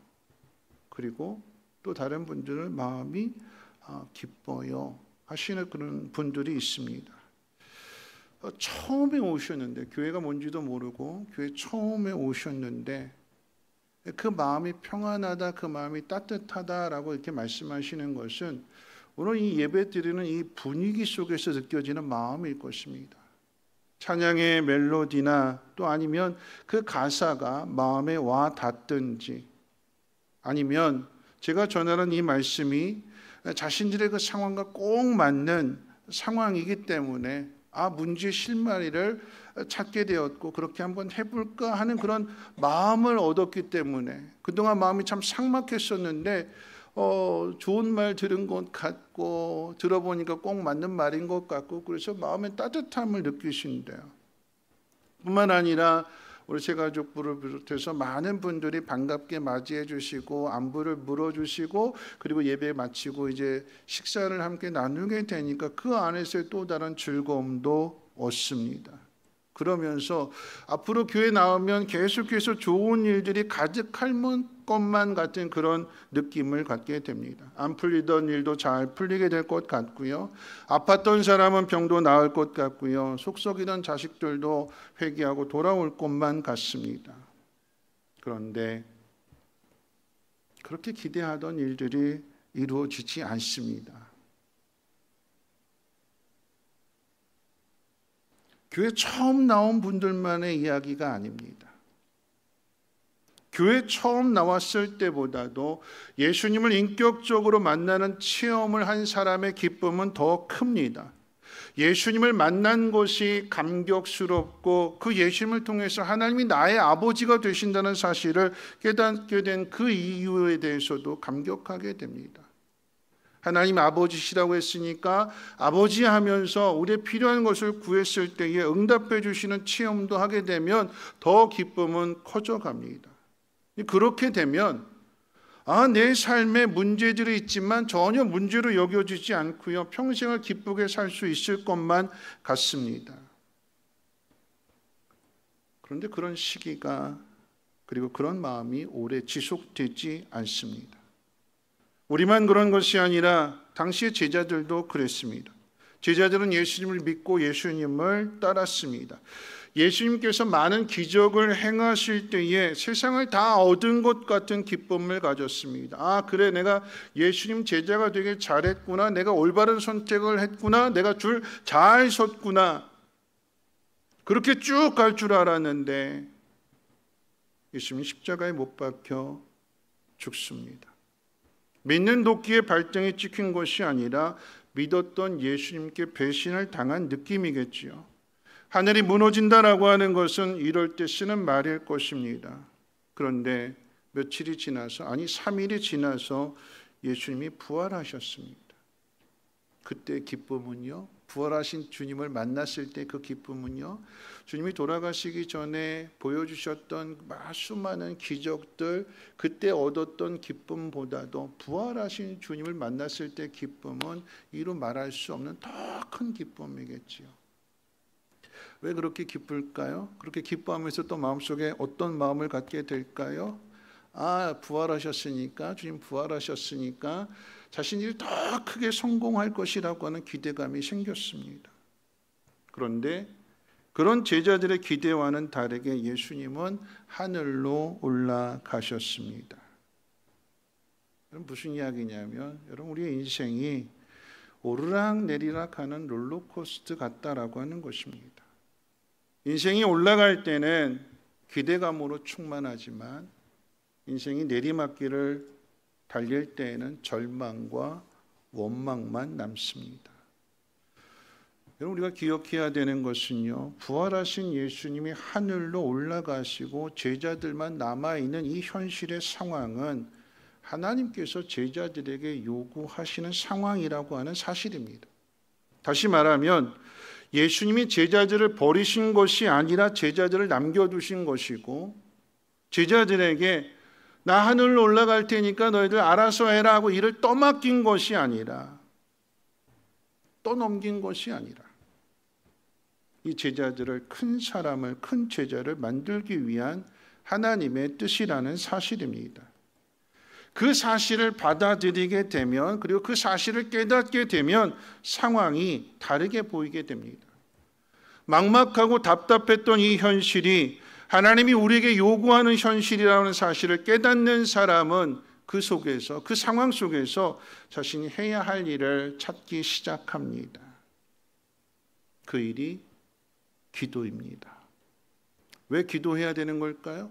그리고 또 다른 분들은 마음이 기뻐요 하시는 그런 분들이 있습니다. 처음에 오셨는데, 교회가 뭔지도 모르고 교회 처음에 오셨는데 그 마음이 평안하다, 그 마음이 따뜻하다라고 이렇게 말씀하시는 것은 오늘 이 예배 드리는 이 분위기 속에서 느껴지는 마음일 것입니다. 찬양의 멜로디나 또 아니면 그 가사가 마음에 와 닿든지, 아니면 제가 전하는 이 말씀이 자신들의 그 상황과 꼭 맞는 상황이기 때문에 문제의 실마리를 찾게 되었고 그렇게 한번 해볼까 하는 그런 마음을 얻었기 때문에, 그동안 마음이 참 삭막했었는데 좋은 말 들은 것 같고 들어보니까 꼭 맞는 말인 것 같고 그래서 마음에 따뜻함을 느끼신대요. 뿐만 아니라 우리 새가족부를 비롯해서 많은 분들이 반갑게 맞이해 주시고 안부를 물어주시고 그리고 예배 마치고 이제 식사를 함께 나누게 되니까 그 안에서의 또 다른 즐거움도 얻습니다. 그러면서 앞으로 교회 나오면 계속해서 좋은 일들이 가득할 것만 같은 그런 느낌을 갖게 됩니다. 안 풀리던 일도 잘 풀리게 될 것 같고요. 아팠던 사람은 병도 나을 것 같고요. 속썩이던 자식들도 회개하고 돌아올 것만 같습니다. 그런데 그렇게 기대하던 일들이 이루어지지 않습니다. 교회 처음 나온 분들만의 이야기가 아닙니다. 교회 처음 나왔을 때보다도 예수님을 인격적으로 만나는 체험을 한 사람의 기쁨은 더 큽니다. 예수님을 만난 것이 감격스럽고 그 예수님을 통해서 하나님이 나의 아버지가 되신다는 사실을 깨닫게 된 그 이유에 대해서도 감격하게 됩니다. 하나님 아버지시라고 했으니까 아버지 하면서 우리의 필요한 것을 구했을 때에 응답해 주시는 체험도 하게 되면 더 기쁨은 커져갑니다. 그렇게 되면 내 삶에 문제들이 있지만 전혀 문제로 여겨지지 않고요. 평생을 기쁘게 살 수 있을 것만 같습니다. 그런데 그런 시기가 그리고 그런 마음이 오래 지속되지 않습니다. 우리만 그런 것이 아니라 당시의 제자들도 그랬습니다. 제자들은 예수님을 믿고 예수님을 따랐습니다. 예수님께서 많은 기적을 행하실 때에 세상을 다 얻은 것 같은 기쁨을 가졌습니다. 그래, 내가 예수님 제자가 되길 잘했구나. 내가 올바른 선택을 했구나. 내가 줄 잘 섰구나. 그렇게 쭉 갈 줄 알았는데 예수님 십자가에 못 박혀 죽습니다. 믿는 도끼에 발등에 찍힌 것이 아니라 믿었던 예수님께 배신을 당한 느낌이겠지요. 하늘이 무너진다라고 하는 것은 이럴 때 쓰는 말일 것입니다. 그런데 며칠이 지나서 3일이 지나서 예수님이 부활하셨습니다. 그때 기쁨은요, 부활하신 주님을 만났을 때 그 기쁨은요, 주님이 돌아가시기 전에 보여주셨던 수많은 기적들, 그때 얻었던 기쁨보다도 부활하신 주님을 만났을 때 기쁨은 이루 말할 수 없는 더 큰 기쁨이겠지요. 왜 그렇게 기쁠까요? 그렇게 기뻐하면서 또 마음속에 어떤 마음을 갖게 될까요? 부활하셨으니까, 주님 부활하셨으니까 자신이 더 크게 성공할 것이라고 하는 기대감이 생겼습니다. 그런데 그런 제자들의 기대와는 다르게 예수님은 하늘로 올라가셨습니다. 무슨 이야기냐면, 여러분, 우리의 인생이 오르락 내리락 하는 롤러코스터 같다라고 하는 것입니다. 인생이 올라갈 때는 기대감으로 충만하지만 인생이 내리막길을 달릴 때에는 절망과 원망만 남습니다. 여러분, 우리가 기억해야 되는 것은요, 부활하신 예수님이 하늘로 올라가시고 제자들만 남아있는 이 현실의 상황은 하나님께서 제자들에게 요구하시는 상황이라고 하는 사실입니다. 다시 말하면 예수님이 제자들을 버리신 것이 아니라 제자들을 남겨두신 것이고, 제자들에게 나 하늘로 올라갈 테니까 너희들 알아서 해라 하고 일을 떠맡긴 것이 아니라, 떠넘긴 것이 아니라 이 제자들을 큰 사람을, 큰 제자를 만들기 위한 하나님의 뜻이라는 사실입니다. 그 사실을 받아들이게 되면, 그리고 그 사실을 깨닫게 되면 상황이 다르게 보이게 됩니다. 막막하고 답답했던 이 현실이 하나님이 우리에게 요구하는 현실이라는 사실을 깨닫는 사람은 그 속에서, 그 상황 속에서 자신이 해야 할 일을 찾기 시작합니다. 그 일이 기도입니다. 왜 기도해야 되는 걸까요?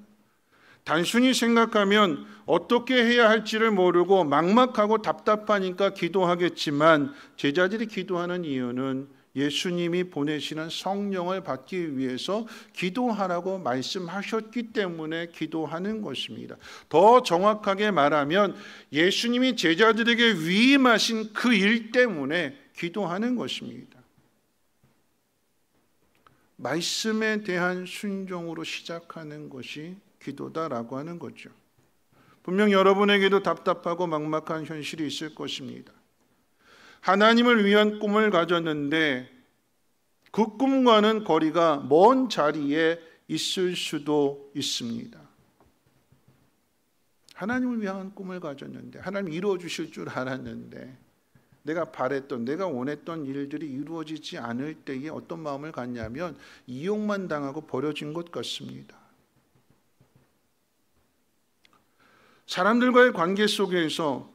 단순히 생각하면 어떻게 해야 할지를 모르고 막막하고 답답하니까 기도하겠지만, 제자들이 기도하는 이유는 예수님이 보내시는 성령을 받기 위해서 기도하라고 말씀하셨기 때문에 기도하는 것입니다. 더 정확하게 말하면 예수님이 제자들에게 위임하신 그 일 때문에 기도하는 것입니다. 말씀에 대한 순종으로 시작하는 것이 기도다라고 하는 거죠. 분명 여러분에게도 답답하고 막막한 현실이 있을 것입니다. 하나님을 위한 꿈을 가졌는데 그 꿈과는 거리가 먼 자리에 있을 수도 있습니다. 하나님을 위한 꿈을 가졌는데, 하나님 이루어 주실 줄 알았는데, 내가 바랬던, 내가 원했던 일들이 이루어지지 않을 때에 어떤 마음을 갖냐면 이용만 당하고 버려진 것 같습니다. 사람들과의 관계 속에서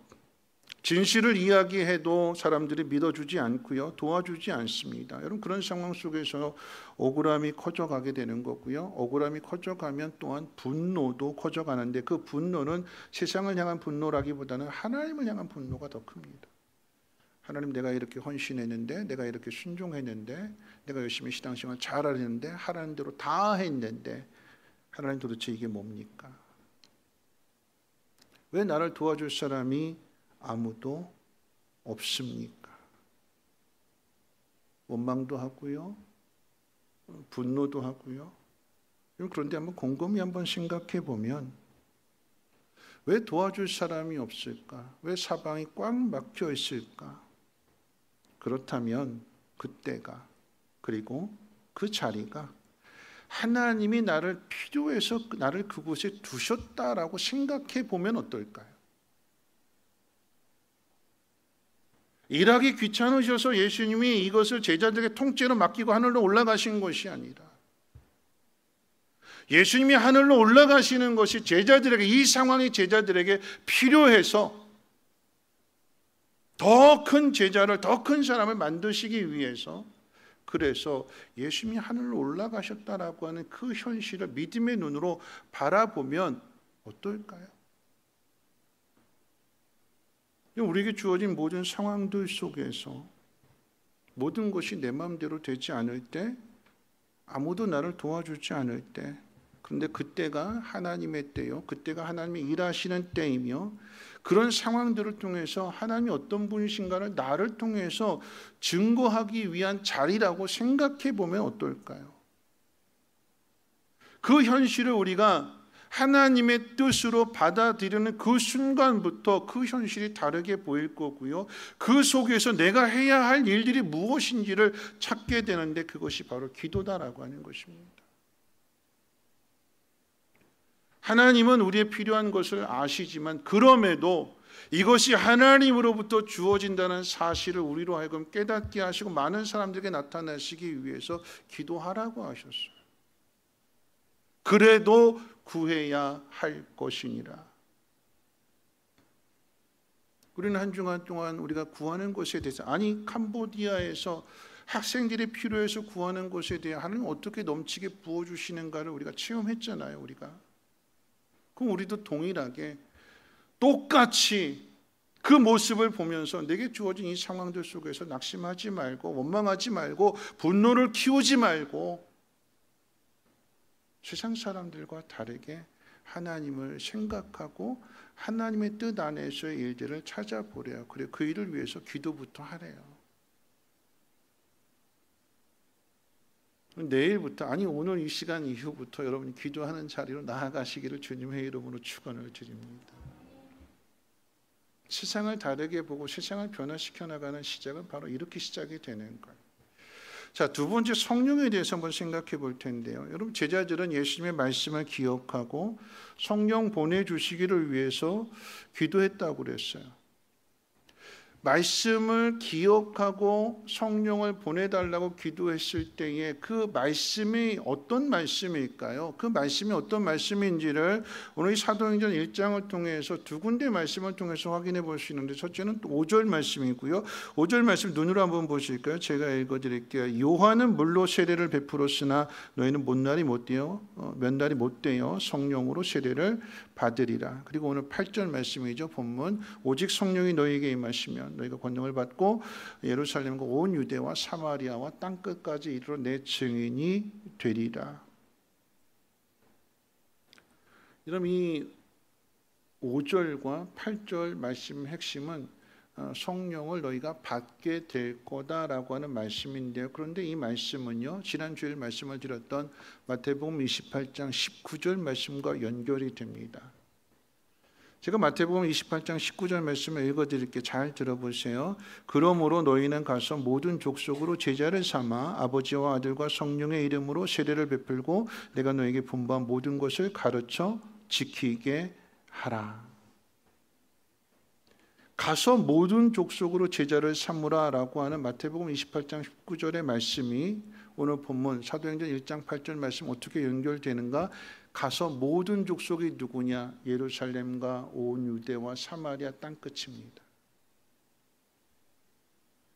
진실을 이야기해도 사람들이 믿어주지 않고요, 도와주지 않습니다. 여러분, 그런 상황 속에서 억울함이 커져가게 되는 거고요. 억울함이 커져가면 또한 분노도 커져가는데, 그 분노는 세상을 향한 분노라기보다는 하나님을 향한 분노가 더 큽니다. 하나님, 내가 이렇게 헌신했는데, 내가 이렇게 순종했는데, 내가 열심히 신앙생활 잘하는데, 하라는 대로 다 했는데, 하나님 도대체 이게 뭡니까? 왜 나를 도와줄 사람이 아무도 없습니까? 원망도 하고요, 분노도 하고요. 그런데 한번 곰곰이 한번 생각해 보면, 왜 도와줄 사람이 없을까? 왜 사방이 꽉 막혀 있을까? 그렇다면 그때가, 그리고 그 자리가 하나님이 나를 필요해서 나를 그곳에 두셨다라고 생각해 보면 어떨까요? 일하기 귀찮으셔서 예수님이 이것을 제자들에게 통째로 맡기고 하늘로 올라가신 것이 아니라, 예수님이 하늘로 올라가시는 것이 제자들에게, 이 상황이 제자들에게 필요해서 더 큰 제자를, 더 큰 사람을 만드시기 위해서, 그래서 예수님이 하늘로 올라가셨다라고 하는 그 현실을 믿음의 눈으로 바라보면 어떨까요? 우리에게 주어진 모든 상황들 속에서 모든 것이 내 마음대로 되지 않을 때, 아무도 나를 도와주지 않을 때, 그런데 그때가 하나님의 때요, 그때가 하나님이 일하시는 때이며, 그런 상황들을 통해서 하나님이 어떤 분이신가를 나를 통해서 증거하기 위한 자리라고 생각해 보면 어떨까요? 그 현실을 우리가 하나님의 뜻으로 받아들이는 그 순간부터 그 현실이 다르게 보일 거고요, 그 속에서 내가 해야 할 일들이 무엇인지를 찾게 되는데, 그것이 바로 기도다라고 하는 것입니다. 하나님은 우리의 필요한 것을 아시지만, 그럼에도 이것이 하나님으로부터 주어진다는 사실을 우리로 하여금 깨닫게 하시고 많은 사람들에게 나타내시기 위해서 기도하라고 하셨어요. 그래도 구해야 할 것이니라. 우리는 한 주간 동안 우리가 구하는 것에 대해서, 아니 캄보디아에서 학생들이 필요해서 구하는 것에 대해 하나님 어떻게 넘치게 부어주시는가를 우리가 체험했잖아요. 우리가 그럼 우리도 동일하게 똑같이 그 모습을 보면서 내게 주어진 이 상황들 속에서 낙심하지 말고, 원망하지 말고, 분노를 키우지 말고, 세상 사람들과 다르게 하나님을 생각하고 하나님의 뜻 안에서의 일들을 찾아보래요. 그래, 그 일을 위해서 기도부터 하래요. 내일부터, 아니 오늘 이 시간 이후부터 여러분이 기도하는 자리로 나아가시기를 주님의 이름으로 축원을 드립니다. 세상을 다르게 보고 세상을 변화시켜 나가는 시작은 바로 이렇게 시작이 되는 거예요. 자, 두 번째, 성령에 대해서 한번 생각해 볼 텐데요. 여러분, 제자들은 예수님의 말씀을 기억하고 성령 보내주시기를 위해서 기도했다고 그랬어요. 말씀을 기억하고 성령을 보내달라고 기도했을 때에 그 말씀이 어떤 말씀일까요? 그 말씀이 어떤 말씀인지를 오늘 이 사도행전 1장을 통해서 두 군데 말씀을 통해서 확인해 볼 수 있는데, 첫째는 5절 말씀이고요. 5절 말씀 눈으로 한번 보실까요? 제가 읽어드릴게요. 요한은 물로 세례를 베풀었으나 너희는 몇 날이 못 되어 성령으로 세례를 받으리라. 그리고 오늘 8절 말씀이죠. 본문, 오직 성령이 너희에게 임하시면 임하시면 너희가 권능을 받고 예루살렘과 온 유대와 사마리아와 땅 끝까지 이르러 내 증인이 되리라. 그럼 이 5절과 8절 말씀 핵심은 성령을 너희가 받게 될 거다라고 하는 말씀인데요. 그런데 이 말씀은요, 지난주에 말씀을 드렸던 마태복음 28장 19절 말씀과 연결이 됩니다. 제가 마태복음 28장 19절 말씀을 읽어드릴게요. 잘 들어보세요. 그러므로 너희는 가서 모든 족속으로 제자를 삼아 아버지와 아들과 성령의 이름으로 세례를 베풀고 내가 너에게 분부한 모든 것을 가르쳐 지키게 하라. 가서 모든 족속으로 제자를 삼으라라고 하는 마태복음 28장 19절의 말씀이 오늘 본문 사도행전 1장 8절 말씀 어떻게 연결되는가? 가서 모든 족속이 누구냐? 예루살렘과 온 유대와 사마리아 땅끝입니다.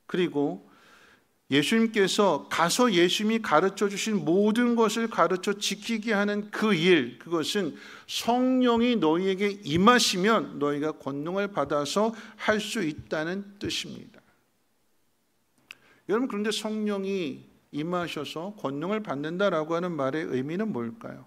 그리고 예수님께서 가서 예수님이 가르쳐 주신 모든 것을 가르쳐 지키게 하는 그 일, 그것은 성령이 너희에게 임하시면 너희가 권능을 받아서 할 수 있다는 뜻입니다. 여러분, 그런데 성령이 임하셔서 권능을 받는다라고 하는 말의 의미는 뭘까요?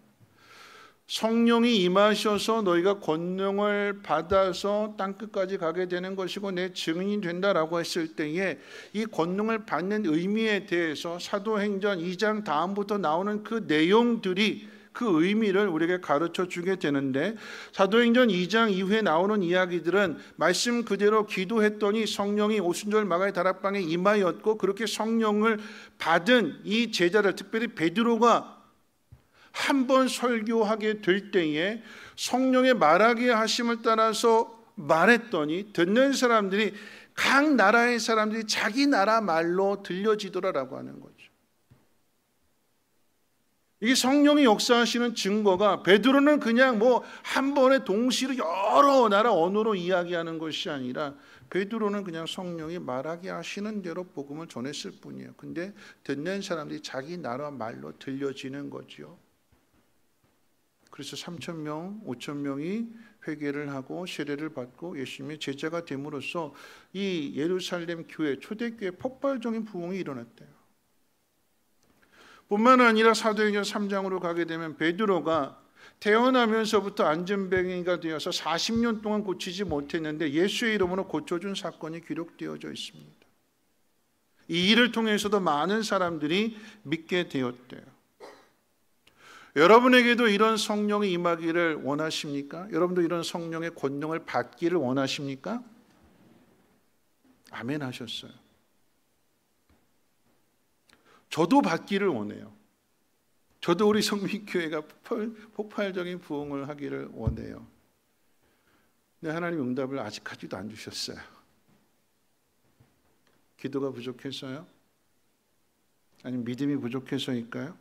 성령이 임하셔서 너희가 권능을 받아서 땅끝까지 가게 되는 것이고 내 증인이 된다라고 했을 때에 이 권능을 받는 의미에 대해서 사도행전 2장 다음부터 나오는 그 내용들이 그 의미를 우리에게 가르쳐 주게 되는데, 사도행전 2장 이후에 나오는 이야기들은 말씀 그대로 기도했더니 성령이 오순절 마가의 다락방에 임하였고, 그렇게 성령을 받은 이 제자들, 특별히 베드로가 한 번 설교하게 될 때에 성령의 말하게 하심을 따라서 말했더니 듣는 사람들이 각 나라의 사람들이 자기 나라 말로 들려지더라라고 하는 거죠. 이게 성령이 역사하시는 증거가, 베드로는 그냥 뭐 한 번에 동시로 여러 나라 언어로 이야기하는 것이 아니라 베드로는 그냥 성령이 말하게 하시는 대로 복음을 전했을 뿐이에요. 근데 듣는 사람들이 자기 나라 말로 들려지는 거죠. 그래서 3,000명, 5,000명이 회개를 하고 세례를 받고 예수님의 제자가 됨으로써 이 예루살렘 교회, 초대교회 폭발적인 부흥이 일어났대요. 뿐만 아니라 사도행전 3장으로 가게 되면 베드로가 태어나면서부터 안전병이가 되어서 40년 동안 고치지 못했는데 예수의 이름으로 고쳐준 사건이 기록되어져 있습니다. 이 일을 통해서도 많은 사람들이 믿게 되었대요. 여러분에게도 이런 성령이 임하기를 원하십니까? 여러분도 이런 성령의 권능을 받기를 원하십니까? 아멘 하셨어요. 저도 받기를 원해요. 저도 우리 성민교회가 폭발적인 부흥을 하기를 원해요. 근데 하나님 응답을 아직까지도 안 주셨어요. 기도가 부족해서요? 아니면 믿음이 부족해서일까요?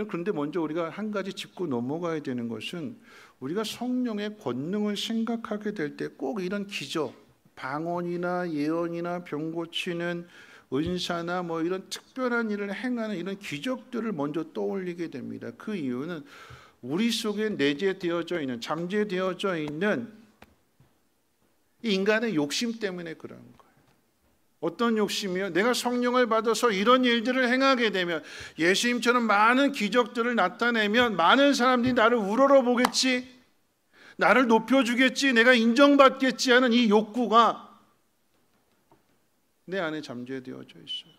그런데 먼저 우리가 한 가지 짚고 넘어가야 되는 것은, 우리가 성령의 권능을 생각하게 될 때 꼭 이런 기적, 방언이나 예언이나 병 고치는 은사나 뭐 이런 특별한 일을 행하는 이런 기적들을 먼저 떠올리게 됩니다. 그 이유는 우리 속에 내재되어져 있는, 잠재되어져 있는 이 인간의 욕심 때문에 그런 거예요. 어떤 욕심이요? 내가 성령을 받아서 이런 일들을 행하게 되면, 예수님처럼 많은 기적들을 나타내면 많은 사람들이 나를 우러러보겠지, 나를 높여주겠지, 내가 인정받겠지 하는 이 욕구가 내 안에 잠재되어져 있어요.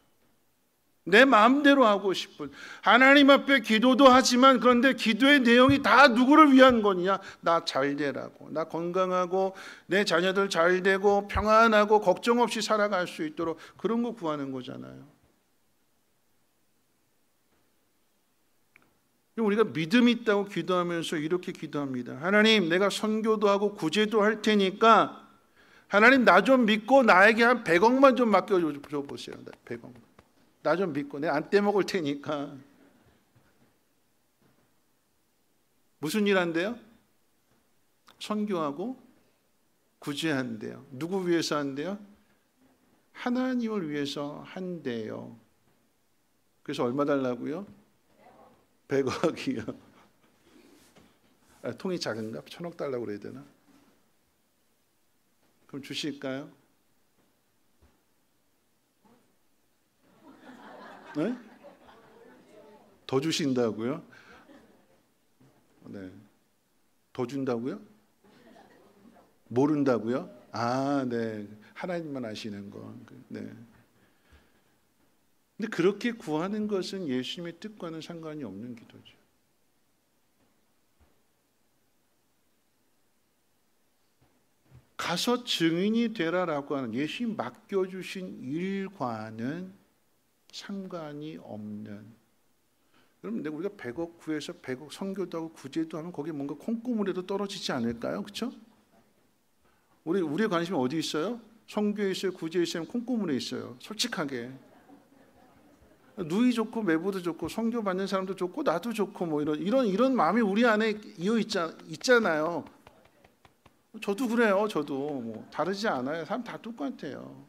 내 마음대로 하고 싶은, 하나님 앞에 기도도 하지만 그런데 기도의 내용이 다 누구를 위한 거냐? 나 잘 되라고, 나 건강하고 내 자녀들 잘 되고 평안하고 걱정 없이 살아갈 수 있도록 그런 거 구하는 거잖아요. 우리가 믿음이 있다고 기도하면서 이렇게 기도합니다. 하나님, 내가 선교도 하고 구제도 할 테니까 하나님 나 좀 믿고 나에게 한 100억만 좀 맡겨줘 보세요. 100억. 나 좀 믿고 내가 안 떼먹을 테니까. 무슨 일 한대요? 선교하고 구제한대요. 누구 위해서 한대요? 하나님을 위해서 한대요. 그래서 얼마 달라고요? 100억이요. 통이 작은가? 1,000억 달라고 그래야 되나? 그럼 주실까요? 네? 더 주신다고요? 네. 더 준다고요? 모른다고요? 아, 네. 하나님만 아시는 거. 네. 근데 그렇게 구하는 것은 예수님의 뜻과는 상관이 없는 기도죠. 가서 증인이 되라라고 하는 예수님 맡겨주신 일과는 상관이 없는. 여러분, 우리가 100억 구해서 100억 선교도 하고 구제도 하면 거기에 뭔가 콩고물에도 떨어지지 않을까요? 그렇죠? 우리의 관심이 어디 있어요? 선교에 있어요? 구제에 있어요? 콩고물에 있어요? 솔직하게. 누이 좋고 매부도 좋고 선교 받는 사람도 좋고 나도 좋고 뭐 이런 마음이 우리 안에 이어 있잖아요. 저도 그래요. 저도 뭐 다르지 않아요. 사람 다 똑같아요.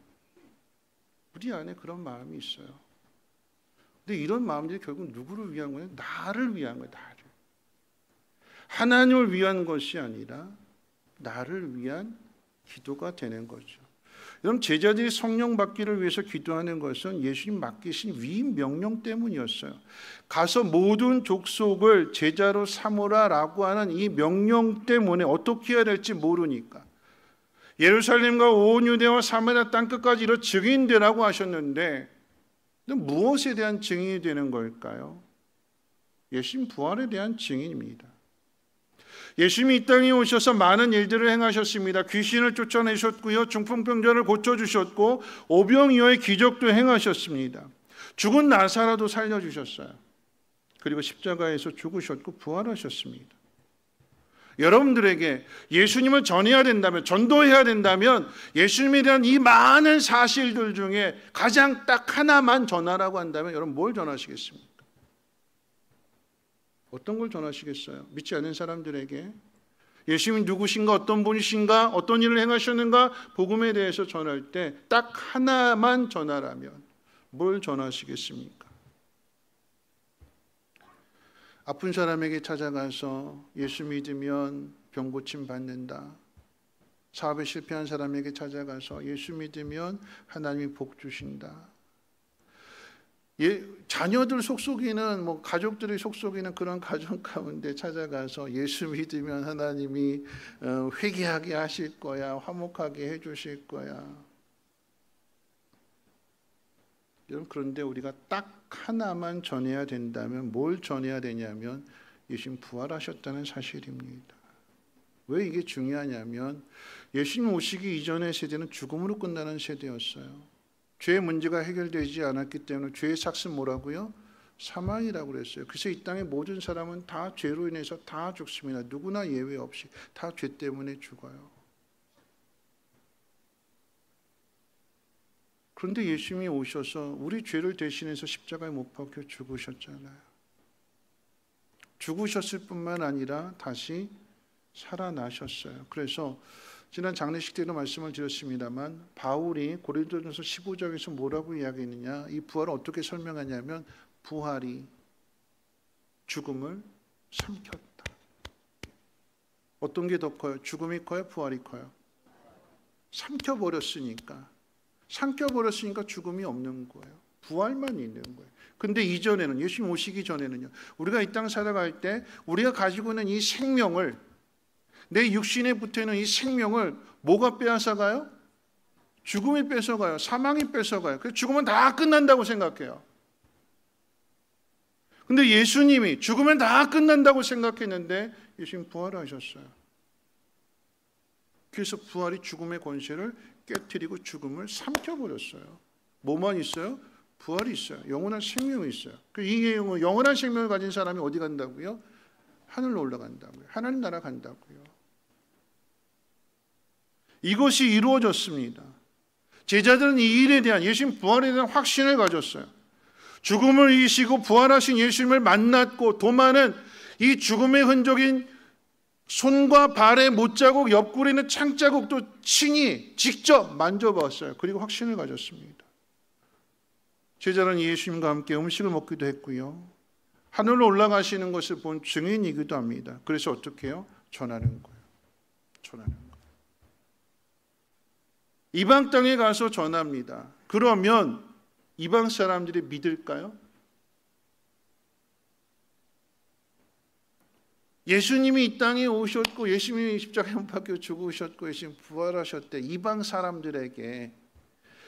우리 안에 그런 마음이 있어요. 근데 이런 마음들이 결국 누구를 위한 거예요? 나를 위한 거예요. 나를. 하나님을 위한 것이 아니라 나를 위한 기도가 되는 거죠. 여러분, 제자들이 성령 받기를 위해서 기도하는 것은 예수님 맡기신 위임 명령 때문이었어요. 가서 모든 족속을 제자로 삼으라라고 하는 이 명령 때문에 어떻게 해야 될지 모르니까 예루살렘과 온 유대와 사마리아 땅끝까지 이런 증인되라고 하셨는데 무엇에 대한 증인이 되는 걸까요? 예수님 부활에 대한 증인입니다. 예수님이 이 땅에 오셔서 많은 일들을 행하셨습니다. 귀신을 쫓아내셨고요, 중풍병자를 고쳐주셨고 오병이어의 기적도 행하셨습니다. 죽은 나사로도 살려주셨어요. 그리고 십자가에서 죽으셨고 부활하셨습니다. 여러분들에게 예수님을 전해야 된다면, 전도해야 된다면 예수님에 대한 이 많은 사실들 중에 가장 딱 하나만 전하라고 한다면 여러분 뭘 전하시겠습니까? 어떤 걸 전하시겠어요? 믿지 않는 사람들에게 예수님이 누구신가, 어떤 분이신가, 어떤 일을 행하셨는가 복음에 대해서 전할 때 딱 하나만 전하라면 뭘 전하시겠습니까? 아픈 사람에게 찾아가서 예수 믿으면 병 고침 받는다. 사업에 실패한 사람에게 찾아가서 예수 믿으면 하나님이 복 주신다. 자녀들 속속이는 가족들이 속속이는 그런 가정 가운데 찾아가서 예수 믿으면 하나님이 회개하게 하실 거야, 화목하게 해주실 거야. 여러분, 그런데 우리가 딱 하나만 전해야 된다면 뭘 전해야 되냐면 예수님 부활하셨다는 사실입니다. 왜 이게 중요하냐면 예수님 오시기 이전의 세대는 죽음으로 끝나는 세대였어요. 죄의 문제가 해결되지 않았기 때문에 죄의 삭은 뭐라고요? 사망이라고 그랬어요. 그래서 이 땅의 모든 사람은 다 죄로 인해서 다 죽습니다. 누구나 예외 없이 다 죄 때문에 죽어요. 그런데 예수님이 오셔서 우리 죄를 대신해서 십자가에 못 박혀 죽으셨잖아요. 죽으셨을 뿐만 아니라 다시 살아나셨어요. 그래서 지난 장례식 때도 말씀을 드렸습니다만 바울이 고린도전서 15장에서 뭐라고 이야기했느냐, 이 부활을 어떻게 설명하냐면 부활이 죽음을 삼켰다. 어떤 게 더 커요? 죽음이 커요? 부활이 커요? 삼켜버렸으니까 죽음이 없는 거예요. 부활만 있는 거예요. 근데 이전에는, 예수님 오시기 전에는요, 우리가 이 땅 살아갈 때 우리가 가지고 있는 이 생명을, 내 육신에 붙어있는 이 생명을 뭐가 빼앗아가요? 죽음이 뺏어가요. 사망이 뺏어가요. 그래서 죽으면 다 끝난다고 생각해요. 근데 예수님이 죽으면 다 끝난다고 생각했는데 예수님 부활하셨어요. 그래서 부활이 죽음의 권세를 깨트리고 죽음을 삼켜버렸어요. 뭐만 있어요? 부활이 있어요. 영원한 생명이 있어요. 이 영원한 생명을 가진 사람이 어디 간다고요? 하늘로 올라간다고요. 하나님 나라 간다고요. 이것이 이루어졌습니다. 제자들은 이 일에 대한, 예수님 부활에 대한 확신을 가졌어요. 죽음을 이기시고 부활하신 예수님을 만났고 도마는 이 죽음의 흔적인 손과 발의 못자국, 옆구리에 있는 창자국도 친히 직접 만져봤어요. 그리고 확신을 가졌습니다. 제자는 예수님과 함께 음식을 먹기도 했고요, 하늘로 올라가시는 것을 본 증인이기도 합니다. 그래서 어떻게 해요? 전하는 거예요. 전하는 거예요. 이방 땅에 가서 전합니다. 그러면 이방 사람들이 믿을까요? 예수님이 이 땅에 오셨고 예수님이 십자가에 못 박혀 죽으셨고 예수님 부활하셨대. 이방 사람들에게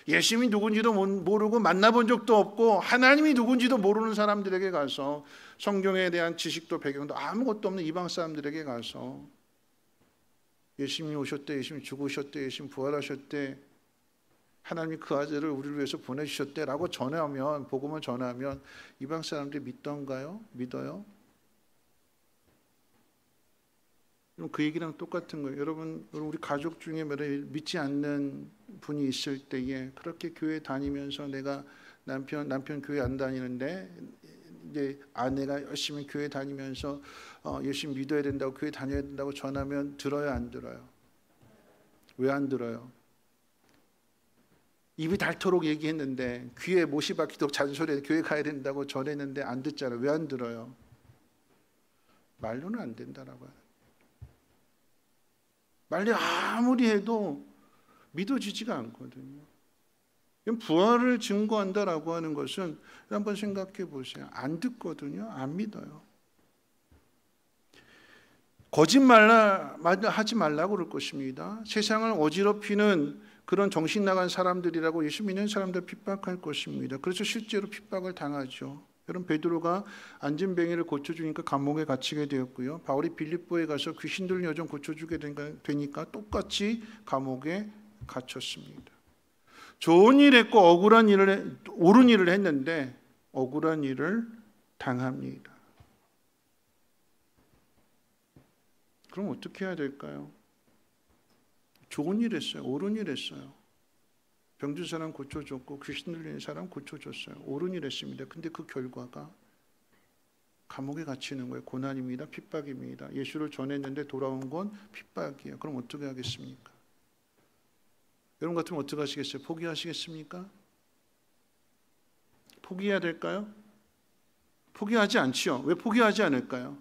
예수님이 누군지도 모르고 만나본 적도 없고 하나님이 누군지도 모르는 사람들에게 가서 성경에 대한 지식도 배경도 아무것도 없는 이방 사람들에게 가서 예수님이 오셨대, 예수님이 죽으셨대, 예수님이 부활하셨대, 하나님이 그 아들을 우리를 위해서 보내주셨대 라고 전하면, 복음을 전하면 이방 사람들이 믿던가요? 믿어요? 그 얘기랑 똑같은 거예요. 여러분, 우리 가족 중에 믿지 않는 분이 있을 때에 그렇게 교회 다니면서 내가 남편 교회 안 다니는데 이제 아내가 열심히 교회 다니면서 열심히 믿어야 된다고 교회 다녀야 된다고 전하면 들어요, 안 들어요? 왜 안 들어요? 입이 닳도록 얘기했는데 귀에 못이 박히도록 잔소리해 교회 가야 된다고 전했는데 안 듣잖아요. 왜 안 들어요? 말로는 안 된다라고 해요. 말로 아무리 해도 믿어지지가 않거든요. 부활을 증거한다라고 하는 것은 한번 생각해 보세요. 안 듣거든요. 안 믿어요. 거짓말 하지 말라고 그럴 것입니다. 세상을 어지럽히는 그런 정신 나간 사람들이라고 예수 믿는 사람들 핍박할 것입니다. 그래서 실제로 핍박을 당하죠. 여러분, 베드로가 안진뱅이를 고쳐주니까 감옥에 갇히게 되었고요. 바울이 빌립보에 가서 귀신 들린 여종 고쳐주게 되니까 똑같이 감옥에 갇혔습니다. 좋은 일 했고 옳은 일을 했는데 억울한 일을 당합니다. 그럼 어떻게 해야 될까요? 좋은 일 했어요. 옳은 일 했어요. 병든 사람 고쳐줬고 귀신 들리는 사람 고쳐줬어요. 옳은 일 했습니다. 근데 그 결과가 감옥에 갇히는 거예요. 고난입니다. 핍박입니다. 예수를 전했는데 돌아온 건 핍박이에요. 그럼 어떻게 하겠습니까? 여러분 같으면 어떻게 하시겠어요? 포기하시겠습니까? 포기해야 될까요? 포기하지 않지요. 왜 포기하지 않을까요?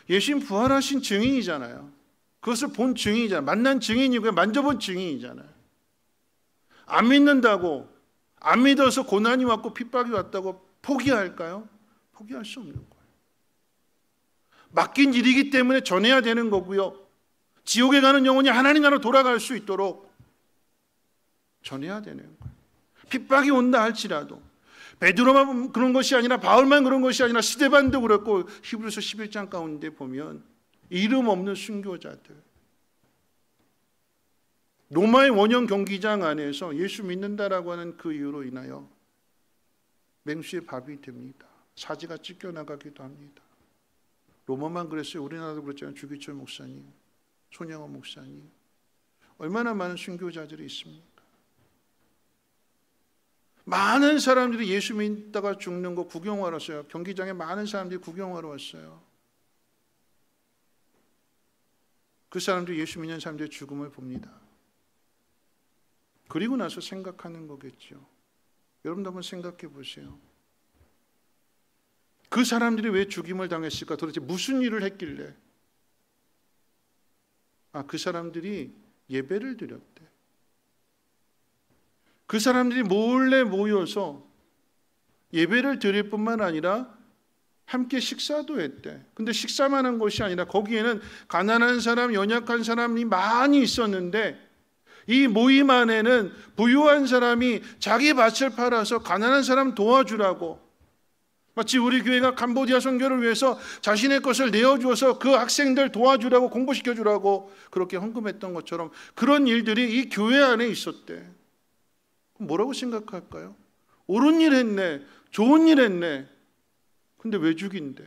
예수님 부활하신 증인이잖아요. 그것을 본 증인이잖아요. 만난 증인이고요. 만져본 증인이잖아요. 안 믿는다고, 안 믿어서 고난이 왔고 핍박이 왔다고 포기할까요? 포기할 수 없는 거예요. 맡긴 일이기 때문에 전해야 되는 거고요. 지옥에 가는 영혼이 하나님 나라로 돌아갈 수 있도록 전해야 되는 거예요. 핍박이 온다 할지라도 베드로만 그런 것이 아니라 바울만 그런 것이 아니라 스데반도 그랬고 히브리서 11장 가운데 보면 이름 없는 순교자들, 로마의 원형 경기장 안에서 예수 믿는다라고 하는 그 이유로 인하여 맹수의 밥이 됩니다. 사지가 찢겨나가기도 합니다. 로마만 그랬어요. 우리나라도 그랬잖아요. 주기철 목사님, 손영원 목사님. 얼마나 많은 순교자들이 있습니까? 많은 사람들이 예수 믿다가 죽는 거 구경하러 왔어요. 경기장에 많은 사람들이 구경하러 왔어요. 그 사람들이 예수 믿는 사람들의 죽음을 봅니다. 그리고 나서 생각하는 거겠죠. 여러분도 한번 생각해 보세요. 그 사람들이 왜 죽임을 당했을까? 도대체 무슨 일을 했길래? 그 사람들이 예배를 드렸대. 그 사람들이 몰래 모여서 예배를 드릴 뿐만 아니라 함께 식사도 했대. 근데 식사만 한 것이 아니라 거기에는 가난한 사람, 연약한 사람이 많이 있었는데 이 모임 안에는 부유한 사람이 자기 밭을 팔아서 가난한 사람 도와주라고, 마치 우리 교회가 캄보디아 선교를 위해서 자신의 것을 내어주어서 그 학생들 도와주라고, 공부시켜주라고 그렇게 헌금했던 것처럼 그런 일들이 이 교회 안에 있었대. 뭐라고 생각할까요? 옳은 일 했네, 좋은 일 했네. 근데 왜 죽인대?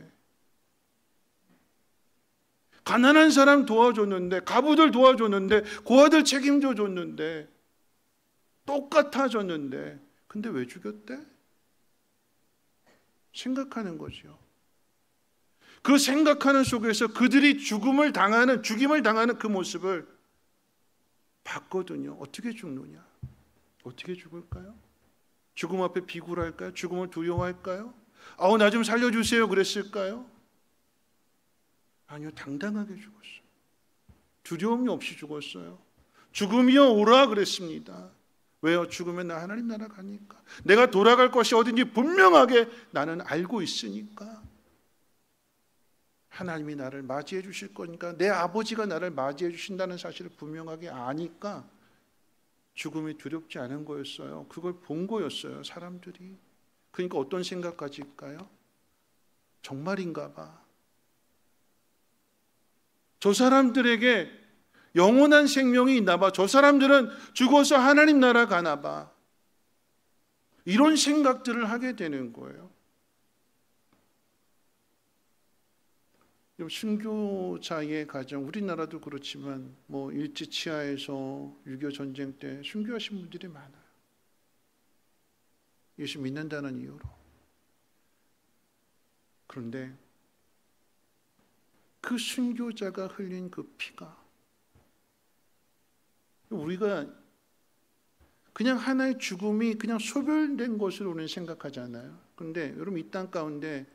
가난한 사람 도와줬는데, 가부들 도와줬는데, 고아들 책임져 줬는데, 똑같아졌는데, 근데 왜 죽였대? 생각하는 거죠. 그 생각하는 속에서 그들이 죽임을 당하는 그 모습을 봤거든요. 어떻게 죽느냐? 어떻게 죽을까요? 죽음 앞에 비굴할까요? 죽음을 두려워할까요? 나 좀 살려주세요 그랬을까요? 아니요, 당당하게 죽었어요. 두려움이 없이 죽었어요. 죽음이여 오라 그랬습니다. 왜요? 죽으면 나 하나님 나라 가니까. 내가 돌아갈 것이 어딘지 분명하게 나는 알고 있으니까. 하나님이 나를 맞이해 주실 거니까, 내 아버지가 나를 맞이해 주신다는 사실을 분명하게 아니까 죽음이 두렵지 않은 거였어요. 그걸 본 거였어요, 사람들이. 그러니까 어떤 생각 가질까요? 정말인가 봐. 저 사람들에게 영원한 생명이 있나 봐. 저 사람들은 죽어서 하나님 나라 가나 봐. 이런 생각들을 하게 되는 거예요. 순교자의 가정, 우리나라도 그렇지만 뭐 일제치하에서 6.25 전쟁 때 순교하신 분들이 많아요. 예수 믿는다는 이유로. 그런데 그 순교자가 흘린 그 피가, 우리가 그냥 하나의 죽음이 그냥 소멸된 것으로 우리는 생각하잖아요. 그런데 여러분, 이 땅 가운데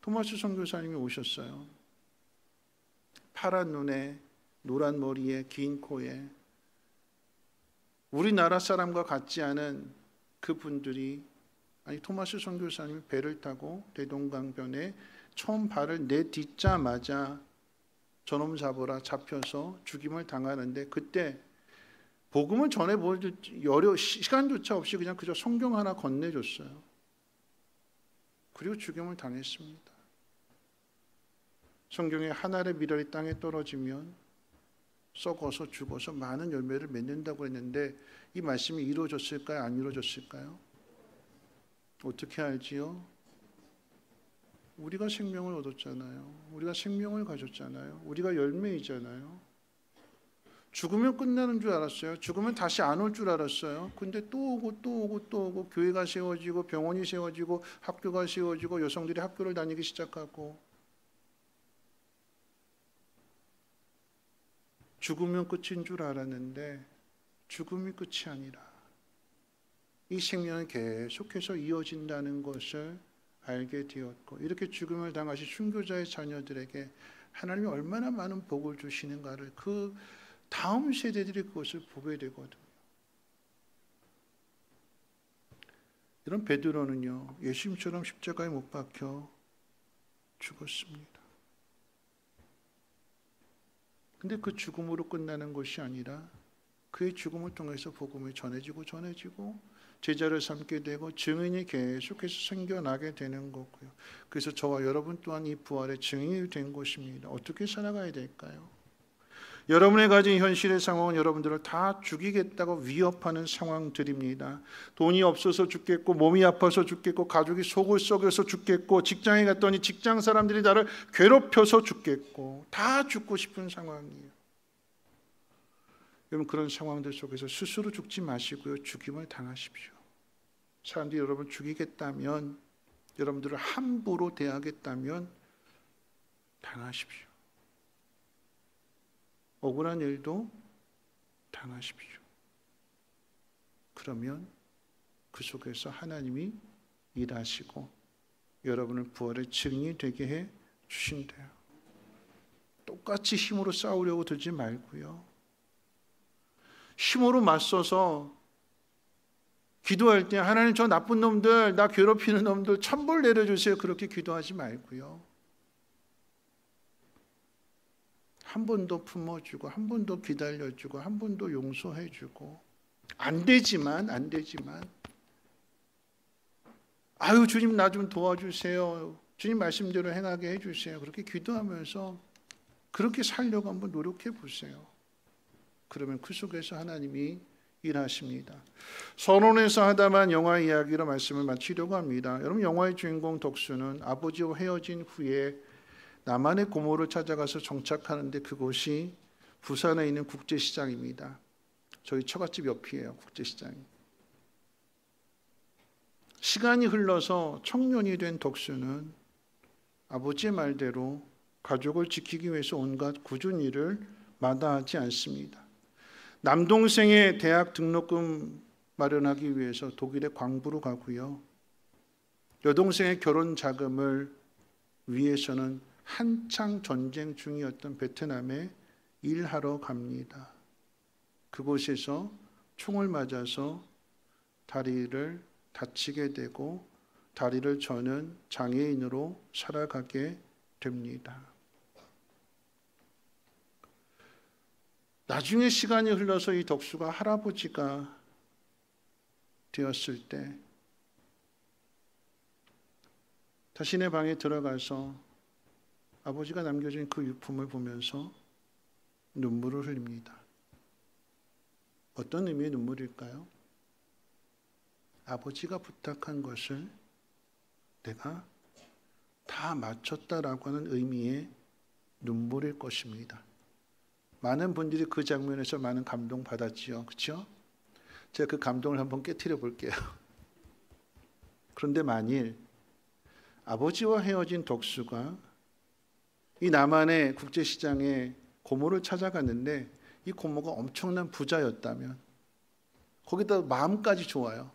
토마스 선교사님이 오셨어요. 파란 눈에 노란 머리에 긴 코에 우리나라 사람과 같지 않은 그분들이, 아니 토마스 선교사님이 배를 타고 대동강변에 처음 발을 내딛자마자 저놈 잡으라 잡혀서 죽임을 당하는데, 그때 복음을 전해볼 시간조차 없이 그냥 그저 성경 하나 건네줬어요. 그리고 죽임을 당했습니다. 성경에 한 알의 미랄이 땅에 떨어지면 썩어서 죽어서 많은 열매를 맺는다고 했는데, 이 말씀이 이루어졌을까요? 안 이루어졌을까요? 어떻게 알지요? 우리가 생명을 얻었잖아요. 우리가 생명을 가졌잖아요. 우리가 열매이잖아요. 죽으면 끝나는 줄 알았어요. 죽으면 다시 안 올 줄 알았어요. 근데 또 오고 또 오고 또 오고, 교회가 세워지고 병원이 세워지고 학교가 세워지고 여성들이 학교를 다니기 시작하고, 죽으면 끝인 줄 알았는데 죽음이 끝이 아니라 이 생명은 계속해서 이어진다는 것을 알게 되었고, 이렇게 죽음을 당하신 순교자의 자녀들에게 하나님이 얼마나 많은 복을 주시는가를 그 다음 세대들이 그것을 보게 되거든요. 이런 베드로는요, 예수님처럼 십자가에 못 박혀 죽었습니다. 근데 그 죽음으로 끝나는 것이 아니라 그의 죽음을 통해서 복음이 전해지고 제자를 삼게 되고 증인이 계속해서 생겨나게 되는 거고요. 그래서 저와 여러분 또한 이 부활의 증인이 된 것입니다. 어떻게 살아가야 될까요? 여러분의 가진 현실의 상황은 여러분들을 다 죽이겠다고 위협하는 상황들입니다. 돈이 없어서 죽겠고, 몸이 아파서 죽겠고, 가족이 속을 썩여서 죽겠고, 직장에 갔더니 직장 사람들이 나를 괴롭혀서 죽겠고, 다 죽고 싶은 상황이에요. 여러분, 그런 상황들 속에서 스스로 죽지 마시고요, 죽임을 당하십시오. 사람들이 여러분 죽이겠다면, 여러분들을 함부로 대하겠다면 당하십시오. 억울한 일도 당하십시오. 그러면 그 속에서 하나님이 일하시고 여러분을 부활의 증인이 되게 해 주신대요. 똑같이 힘으로 싸우려고 들지 말고요. 힘으로 맞서서 기도할 때 하나님, 저 나쁜 놈들, 나 괴롭히는 놈들 천벌 내려주세요, 그렇게 기도하지 말고요. 한 번 더 품어주고, 한 번 더 기다려주고, 한 번 더 용서해주고, 안 되지만 아유 주님 나 좀 도와주세요, 주님 말씀대로 행하게 해주세요, 그렇게 기도하면서 그렇게 살려고 한번 노력해 보세요. 그러면 그 속에서 하나님이 일하십니다. 선언에서 하다만 영화 이야기로 말씀을 마치려고 합니다. 여러분, 영화의 주인공 덕수는 아버지와 헤어진 후에 남한의 고모를 찾아가서 정착하는데, 그곳이 부산에 있는 국제시장입니다. 저희 처갓집 옆이에요, 국제시장이. 시간이 흘러서 청년이 된 덕수는 아버지의 말대로 가족을 지키기 위해서 온갖 굳은 일을 마다하지 않습니다. 남동생의 대학 등록금 마련하기 위해서 독일의 광부로 가고요. 여동생의 결혼 자금을 위해서는 한창 전쟁 중이었던 베트남에 일하러 갑니다. 그곳에서 총을 맞아서 다리를 다치게 되고 다리를 저는 장애인으로 살아가게 됩니다. 나중에 시간이 흘러서 이 덕수가 할아버지가 되었을 때 자신의 방에 들어가서 아버지가 남겨준 그 유품을 보면서 눈물을 흘립니다. 어떤 의미의 눈물일까요? 아버지가 부탁한 것을 내가 다 마쳤다라고 하는 의미의 눈물일 것입니다. 많은 분들이 그 장면에서 많은 감동 받았지요. 그렇죠? 제가 그 감동을 한번 깨트려 볼게요. 그런데 만일 아버지와 헤어진 덕수가 이 남한의 국제시장에 고모를 찾아갔는데 이 고모가 엄청난 부자였다면, 거기다 마음까지 좋아요.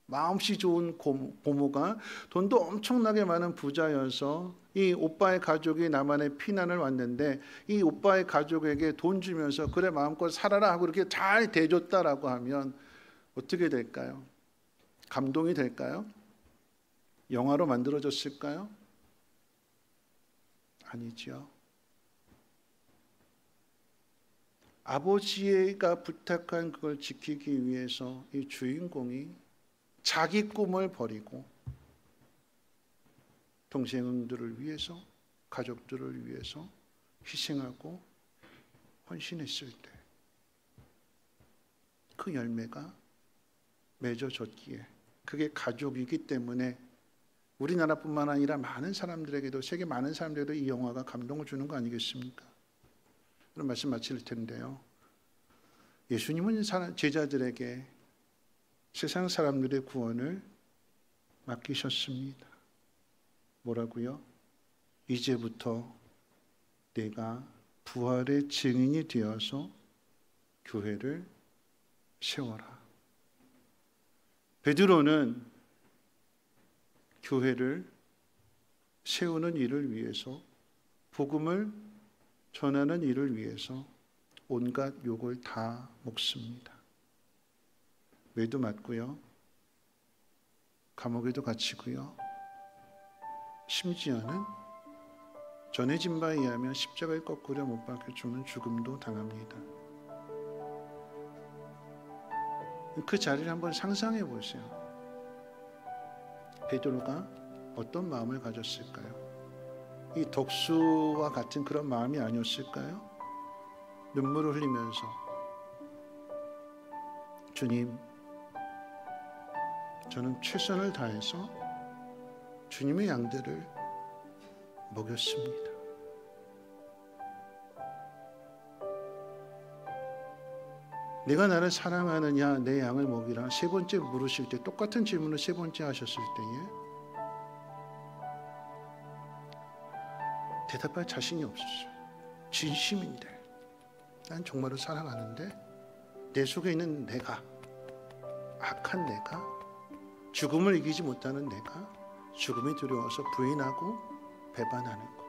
마음씨 좋은 고모가 돈도 엄청나게 많은 부자여서 이 오빠의 가족이 남한에 피난을 왔는데 이 오빠의 가족에게 돈 주면서 그래 마음껏 살아라 하고 이렇게 잘 대줬다라고 하면 어떻게 될까요? 감동이 될까요? 영화로 만들어졌을까요? 아니죠. 아버지가 부탁한 그걸 지키기 위해서 이 주인공이 자기 꿈을 버리고 동생들을 위해서, 가족들을 위해서 희생하고 헌신했을 때 그 열매가 맺어졌기에, 그게 가족이기 때문에 우리나라뿐만 아니라 많은 사람들에게도, 세계 많은 사람들에게도 이 영화가 감동을 주는 거 아니겠습니까? 그런 말씀 마칠 텐데요. 예수님은 제자들에게 세상 사람들의 구원을 맡기셨습니다. 뭐라고요? 이제부터 내가 부활의 증인이 되어서 교회를 세워라. 베드로는 교회를 세우는 일을 위해서, 복음을 전하는 일을 위해서 온갖 욕을 다 먹습니다. 매도 맞고요, 감옥에도 갇히고요, 심지어는 전해진 바에 의하면 십자가에 거꾸려 못 박혀 죽는 죽음도 당합니다. 그 자리를 한번 상상해 보세요. 베드로가 어떤 마음을 가졌을까요? 이 덕수와 같은 그런 마음이 아니었을까요? 눈물을 흘리면서 주님, 저는 최선을 다해서 주님의 양들을 먹였습니다. 내가 나를 사랑하느냐, 내 양을 먹이라. 세 번째 물으실 때, 똑같은 질문을 세 번째 하셨을 때에 대답할 자신이 없었어요. 진심인데, 난 정말로 사랑하는데 내 속에 있는 내가, 악한 내가, 죽음을 이기지 못하는 내가 죽음이 두려워서 부인하고 배반하는 거,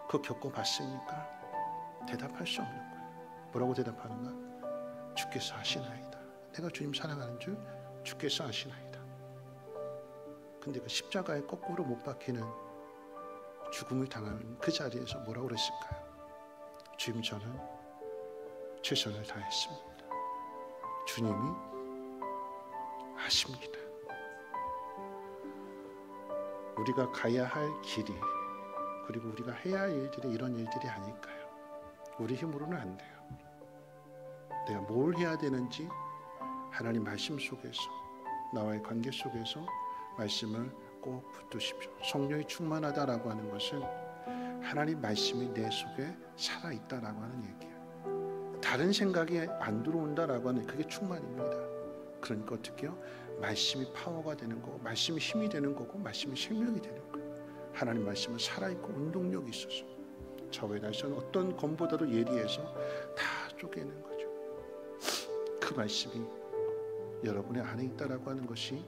그거 겪어봤으니까 대답할 수 없는 거예요. 뭐라고 대답하는가? 주께서 하시나이다. 내가 주님 사랑하는 줄 주께서 하시나이다. 근데 그 십자가에 거꾸로 못 박히는 죽음을 당하는 그 자리에서 뭐라고 그랬을까요? 주님, 저는 최선을 다했습니다. 주님이 하십니다. 우리가 가야 할 길이, 그리고 우리가 해야 할 일들이 이런 일들이 아닐까요? 우리 힘으로는 안 돼요. 내가 뭘 해야 되는지 하나님 말씀 속에서, 나와의 관계 속에서 말씀을 꼭 붙드십시오. 성령이 충만하다라고 하는 것은 하나님 말씀이 내 속에 살아있다라고 하는 얘기예요. 다른 생각이 안 들어온다라고 하는, 그게 충만입니다. 그러니까 어떻게요? 말씀이 파워가 되는 거고, 말씀이 힘이 되는 거고, 말씀이 생명이 되는 거예요. 하나님 말씀은 살아있고 운동력이 있어서 저의 날씨는 어떤 검보다도 예리해서 다 쪼개는 거죠. 그 말씀이 여러분의 안에 있다라고 하는 것이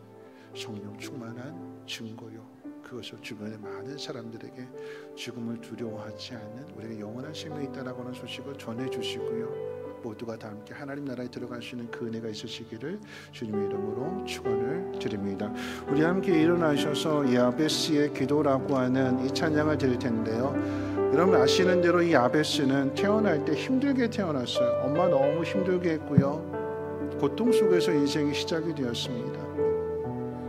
성령 충만한 증거요, 그것을 주변의 많은 사람들에게 죽음을 두려워하지 않는 우리에게 영원한 생명이 있다라고 하는 소식을 전해주시고요, 모두가 다 함께 하나님 나라에 들어갈 수 있는 그 은혜가 있으시기를 주님의 이름으로 축원을 드립니다. 우리 함께 일어나셔서 야베스의 기도라고 하는 이 찬양을 드릴 텐데요. 여러분 아시는 대로 이 야베스는 태어날 때 힘들게 태어났어요. 엄마 너무 힘들게 했고요. 고통 속에서 인생이 시작이 되었습니다.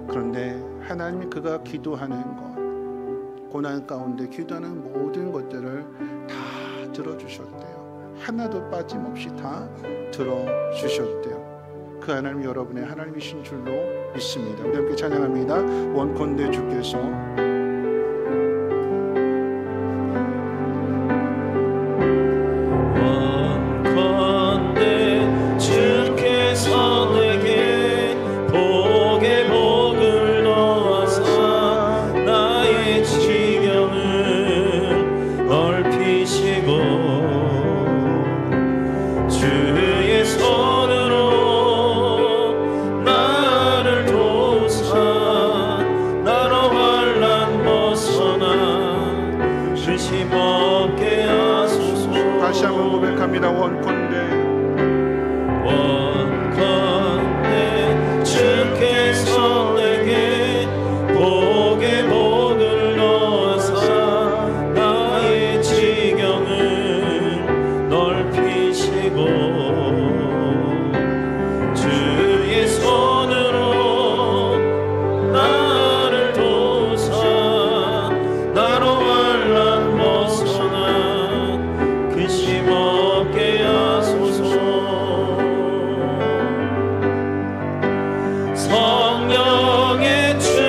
그런데 하나님이 그가 기도하는 것, 고난 가운데 기도하는 모든 것들을 다 들어주셨대요. 하나도 빠짐없이 다 들어주셨대요. 그 하나님 여러분의 하나님이신 줄로 믿습니다. 우리 함께 찬양합니다. 원컨대 주께서 다시 한번 고백합니다. 원컨대 주께서 내게 복에 복을 넣어서 나의 지경을 넓히시고 주의 손으로 나를 도우사 나로 환난 벗어나 근심 없게 하소서. 성령의 충만을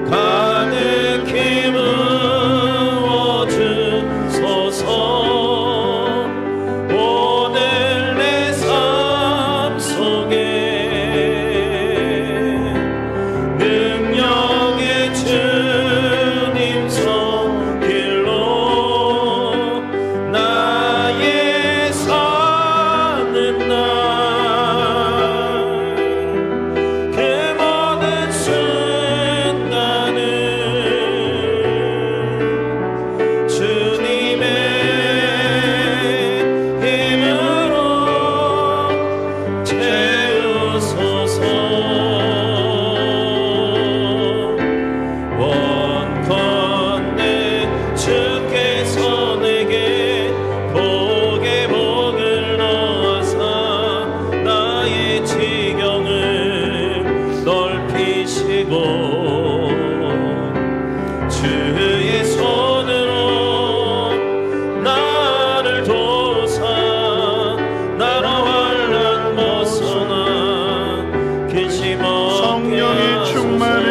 가득히 부어주소서. 오늘 내 삶 속에 능력의 주님 손길로 나의 사는 날 그 모든 순간을 주님의 힘으로 채우소서. 원컨대 주께서 내게 복에 복을 넣어서 나의 지경을 넓히시고 주의 손으로 나를 도우사 나로 환난 벗어나 근심 없게 성령의 충만을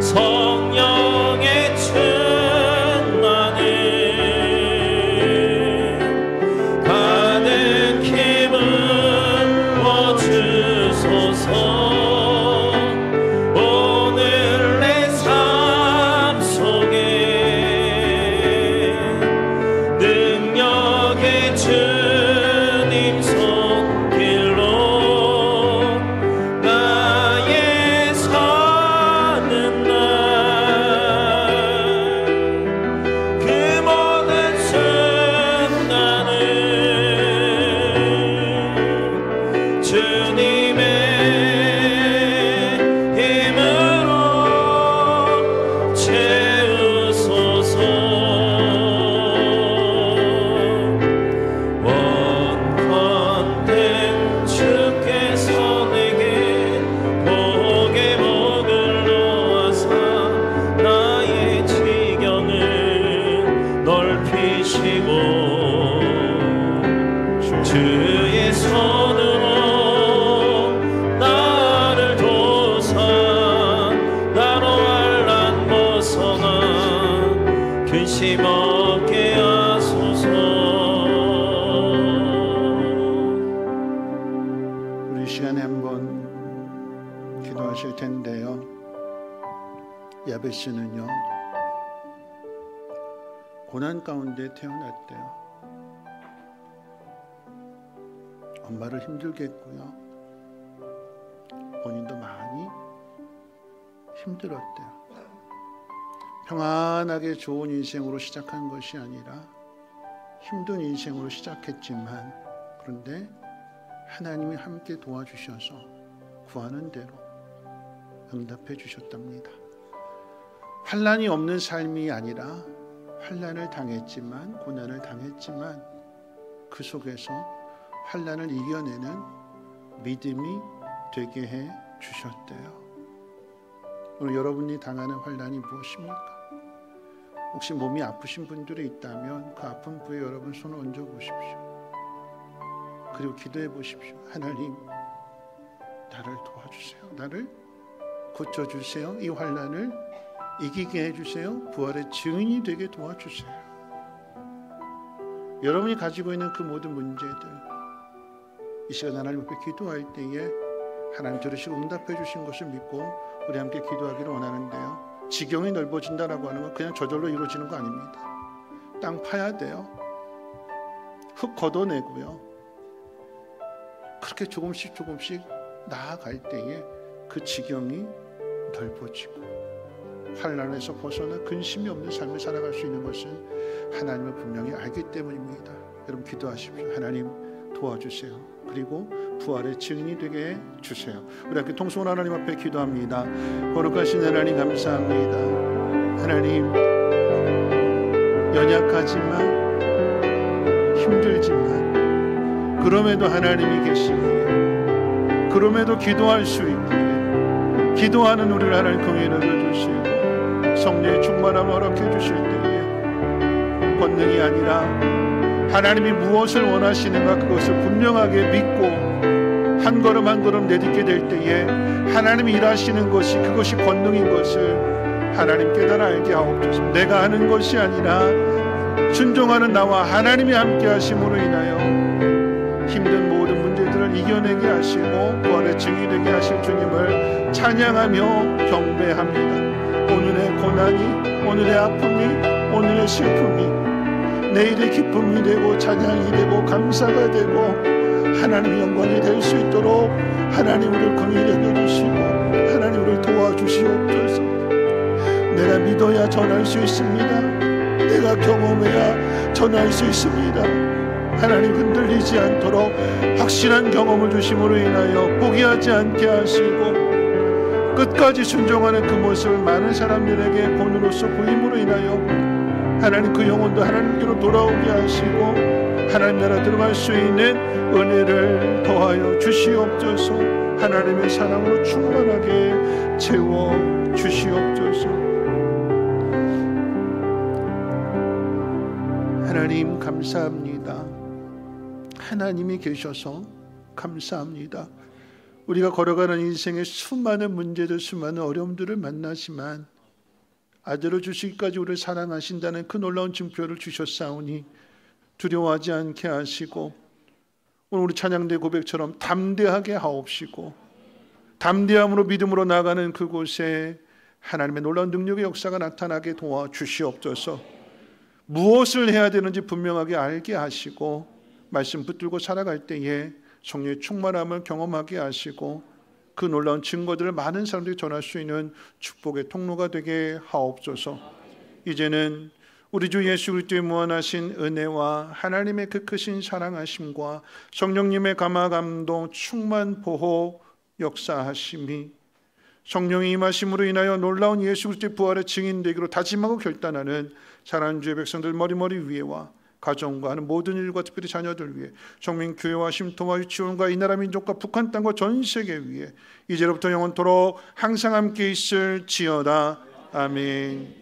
성령의 충만을 가득히 부어주소서. 오늘 내 삶 속에 능력의 주님 손길로 나의 사는 날 그 모든 순간을 주님의 힘으로 채우소서. 원컨대 주께서 내게 복에 복을 넣어서 나의 지경을 넓히시고 주의 손으로 나를 도우사 나로 환난 벗어나 근심 없게 하소서. 우리 시간에 한번 기도하실 텐데요. 야베스는요 고난 가운데 태어났대요. 엄마를 힘들게 했고요. 본인도 많이 힘들었대요. 평안하게 좋은 인생으로 시작한 것이 아니라 힘든 인생으로 시작했지만, 그런데 하나님이 함께 도와주셔서 구하는 대로 응답해 주셨답니다. 환난이 없는 삶이 아니라 환난을 당했지만, 고난을 당했지만 그 속에서 환난을 이겨내는 믿음이 되게 해 주셨대요. 오늘 여러분이 당하는 환난이 무엇입니까? 혹시 몸이 아프신 분들이 있다면 그 아픈 부에 여러분 손을 얹어 보십시오. 그리고 기도해 보십시오. 하나님, 나를 도와주세요. 나를 고쳐주세요. 이 환난을 이기게 해주세요. 부활의 증인이 되게 도와주세요. 여러분이 가지고 있는 그 모든 문제들, 이 시간 하나님 앞에 기도할 때에 하나님 들으시고 응답해 주신 것을 믿고 우리 함께 기도하기를 원하는데요. 지경이 넓어진다라고 하는 건 그냥 저절로 이루어지는 거 아닙니다. 땅 파야 돼요. 흙 걷어내고요. 그렇게 조금씩 나아갈 때에 그 지경이 넓어지고 환난에서 벗어나 근심이 없는 삶을 살아갈 수 있는 것은 하나님을 분명히 알기 때문입니다. 여러분 기도하십시오. 하나님 도와주세요. 그리고 부활의 증인이 되게 해주세요. 우리 함께 통성으로 하나님 앞에 기도합니다. 거룩하신 하나님 감사합니다. 하나님, 연약하지만 힘들지만 그럼에도 하나님이 계시기에, 그럼에도 기도할 수 있기에, 기도하는 우리를 하나님 긍휼히 여겨주시고 성령의 충만함을 허락해 주실 때에 권능이 아니라 하나님이 무엇을 원하시는가 그것을 분명하게 믿고 한 걸음 한 걸음 내딛게 될 때에 하나님이 일하시는 것이, 그것이 권능인 것을 하나님 깨달아 알게 하옵소서. 내가 하는 것이 아니라 순종하는 나와 하나님이 함께 하심으로 인하여 힘든 모든 문제들을 이겨내게 하시고 부활의 증인이 되게 하실 주님을 찬양하며 경배합니다. 오늘의 고난이, 오늘의 아픔이, 오늘의 슬픔이 내일의 기쁨이 되고 찬양이 되고 감사가 되고 하나님의 영광이 될 수 있도록 하나님 우리를 긍휼히 여겨주시고 하나님 우리를 도와주시옵소서. 내가 믿어야 전할 수 있습니다. 내가 경험해야 전할 수 있습니다. 하나님 흔들리지 않도록 확실한 경험을 주심으로 인하여 포기하지 않게 하시고 끝까지 순종하는 그 모습을 많은 사람들에게 본으로서 보임으로 인하여 하나님 그 영혼도 하나님께로 돌아오게 하시고 하나님 나라 들어갈 수 있는 은혜를 더하여 주시옵소서. 하나님의 사랑으로 충만하게 채워 주시옵소서. 하나님 감사합니다. 하나님이 계셔서 감사합니다. 우리가 걸어가는 인생의 수많은 문제들, 수많은 어려움들을 만나지만 아들을 주시기까지 우리를 사랑하신다는 그 놀라운 증표를 주셨사오니 두려워하지 않게 하시고 오늘 우리 찬양대 고백처럼 담대하게 하옵시고 담대함으로 믿음으로 나가는 그곳에 하나님의 놀라운 능력의 역사가 나타나게 도와주시옵소서. 무엇을 해야 되는지 분명하게 알게 하시고 말씀 붙들고 살아갈 때에 성령의 충만함을 경험하게 하시고 그 놀라운 증거들을 많은 사람들이 전할 수 있는 축복의 통로가 되게 하옵소서. 이제는 우리 주 예수 그리스도의 무한하신 은혜와 하나님의 그 크신 사랑하심과 성령님의 감화 감동 충만 보호 역사하심이 성령의 임하심으로 인하여 놀라운 예수 그리스도의 부활의 증인되기로 다짐하고 결단하는 사랑하는 주의 백성들 머리머리 위에와 가정과 하는 모든 일과 특별히 자녀들 위해 정민교회와 쉼터와 유치원과 이 나라 민족과 북한 땅과 전 세계 위에 이제로부터 영원토록 항상 함께 있을지어다. 아멘.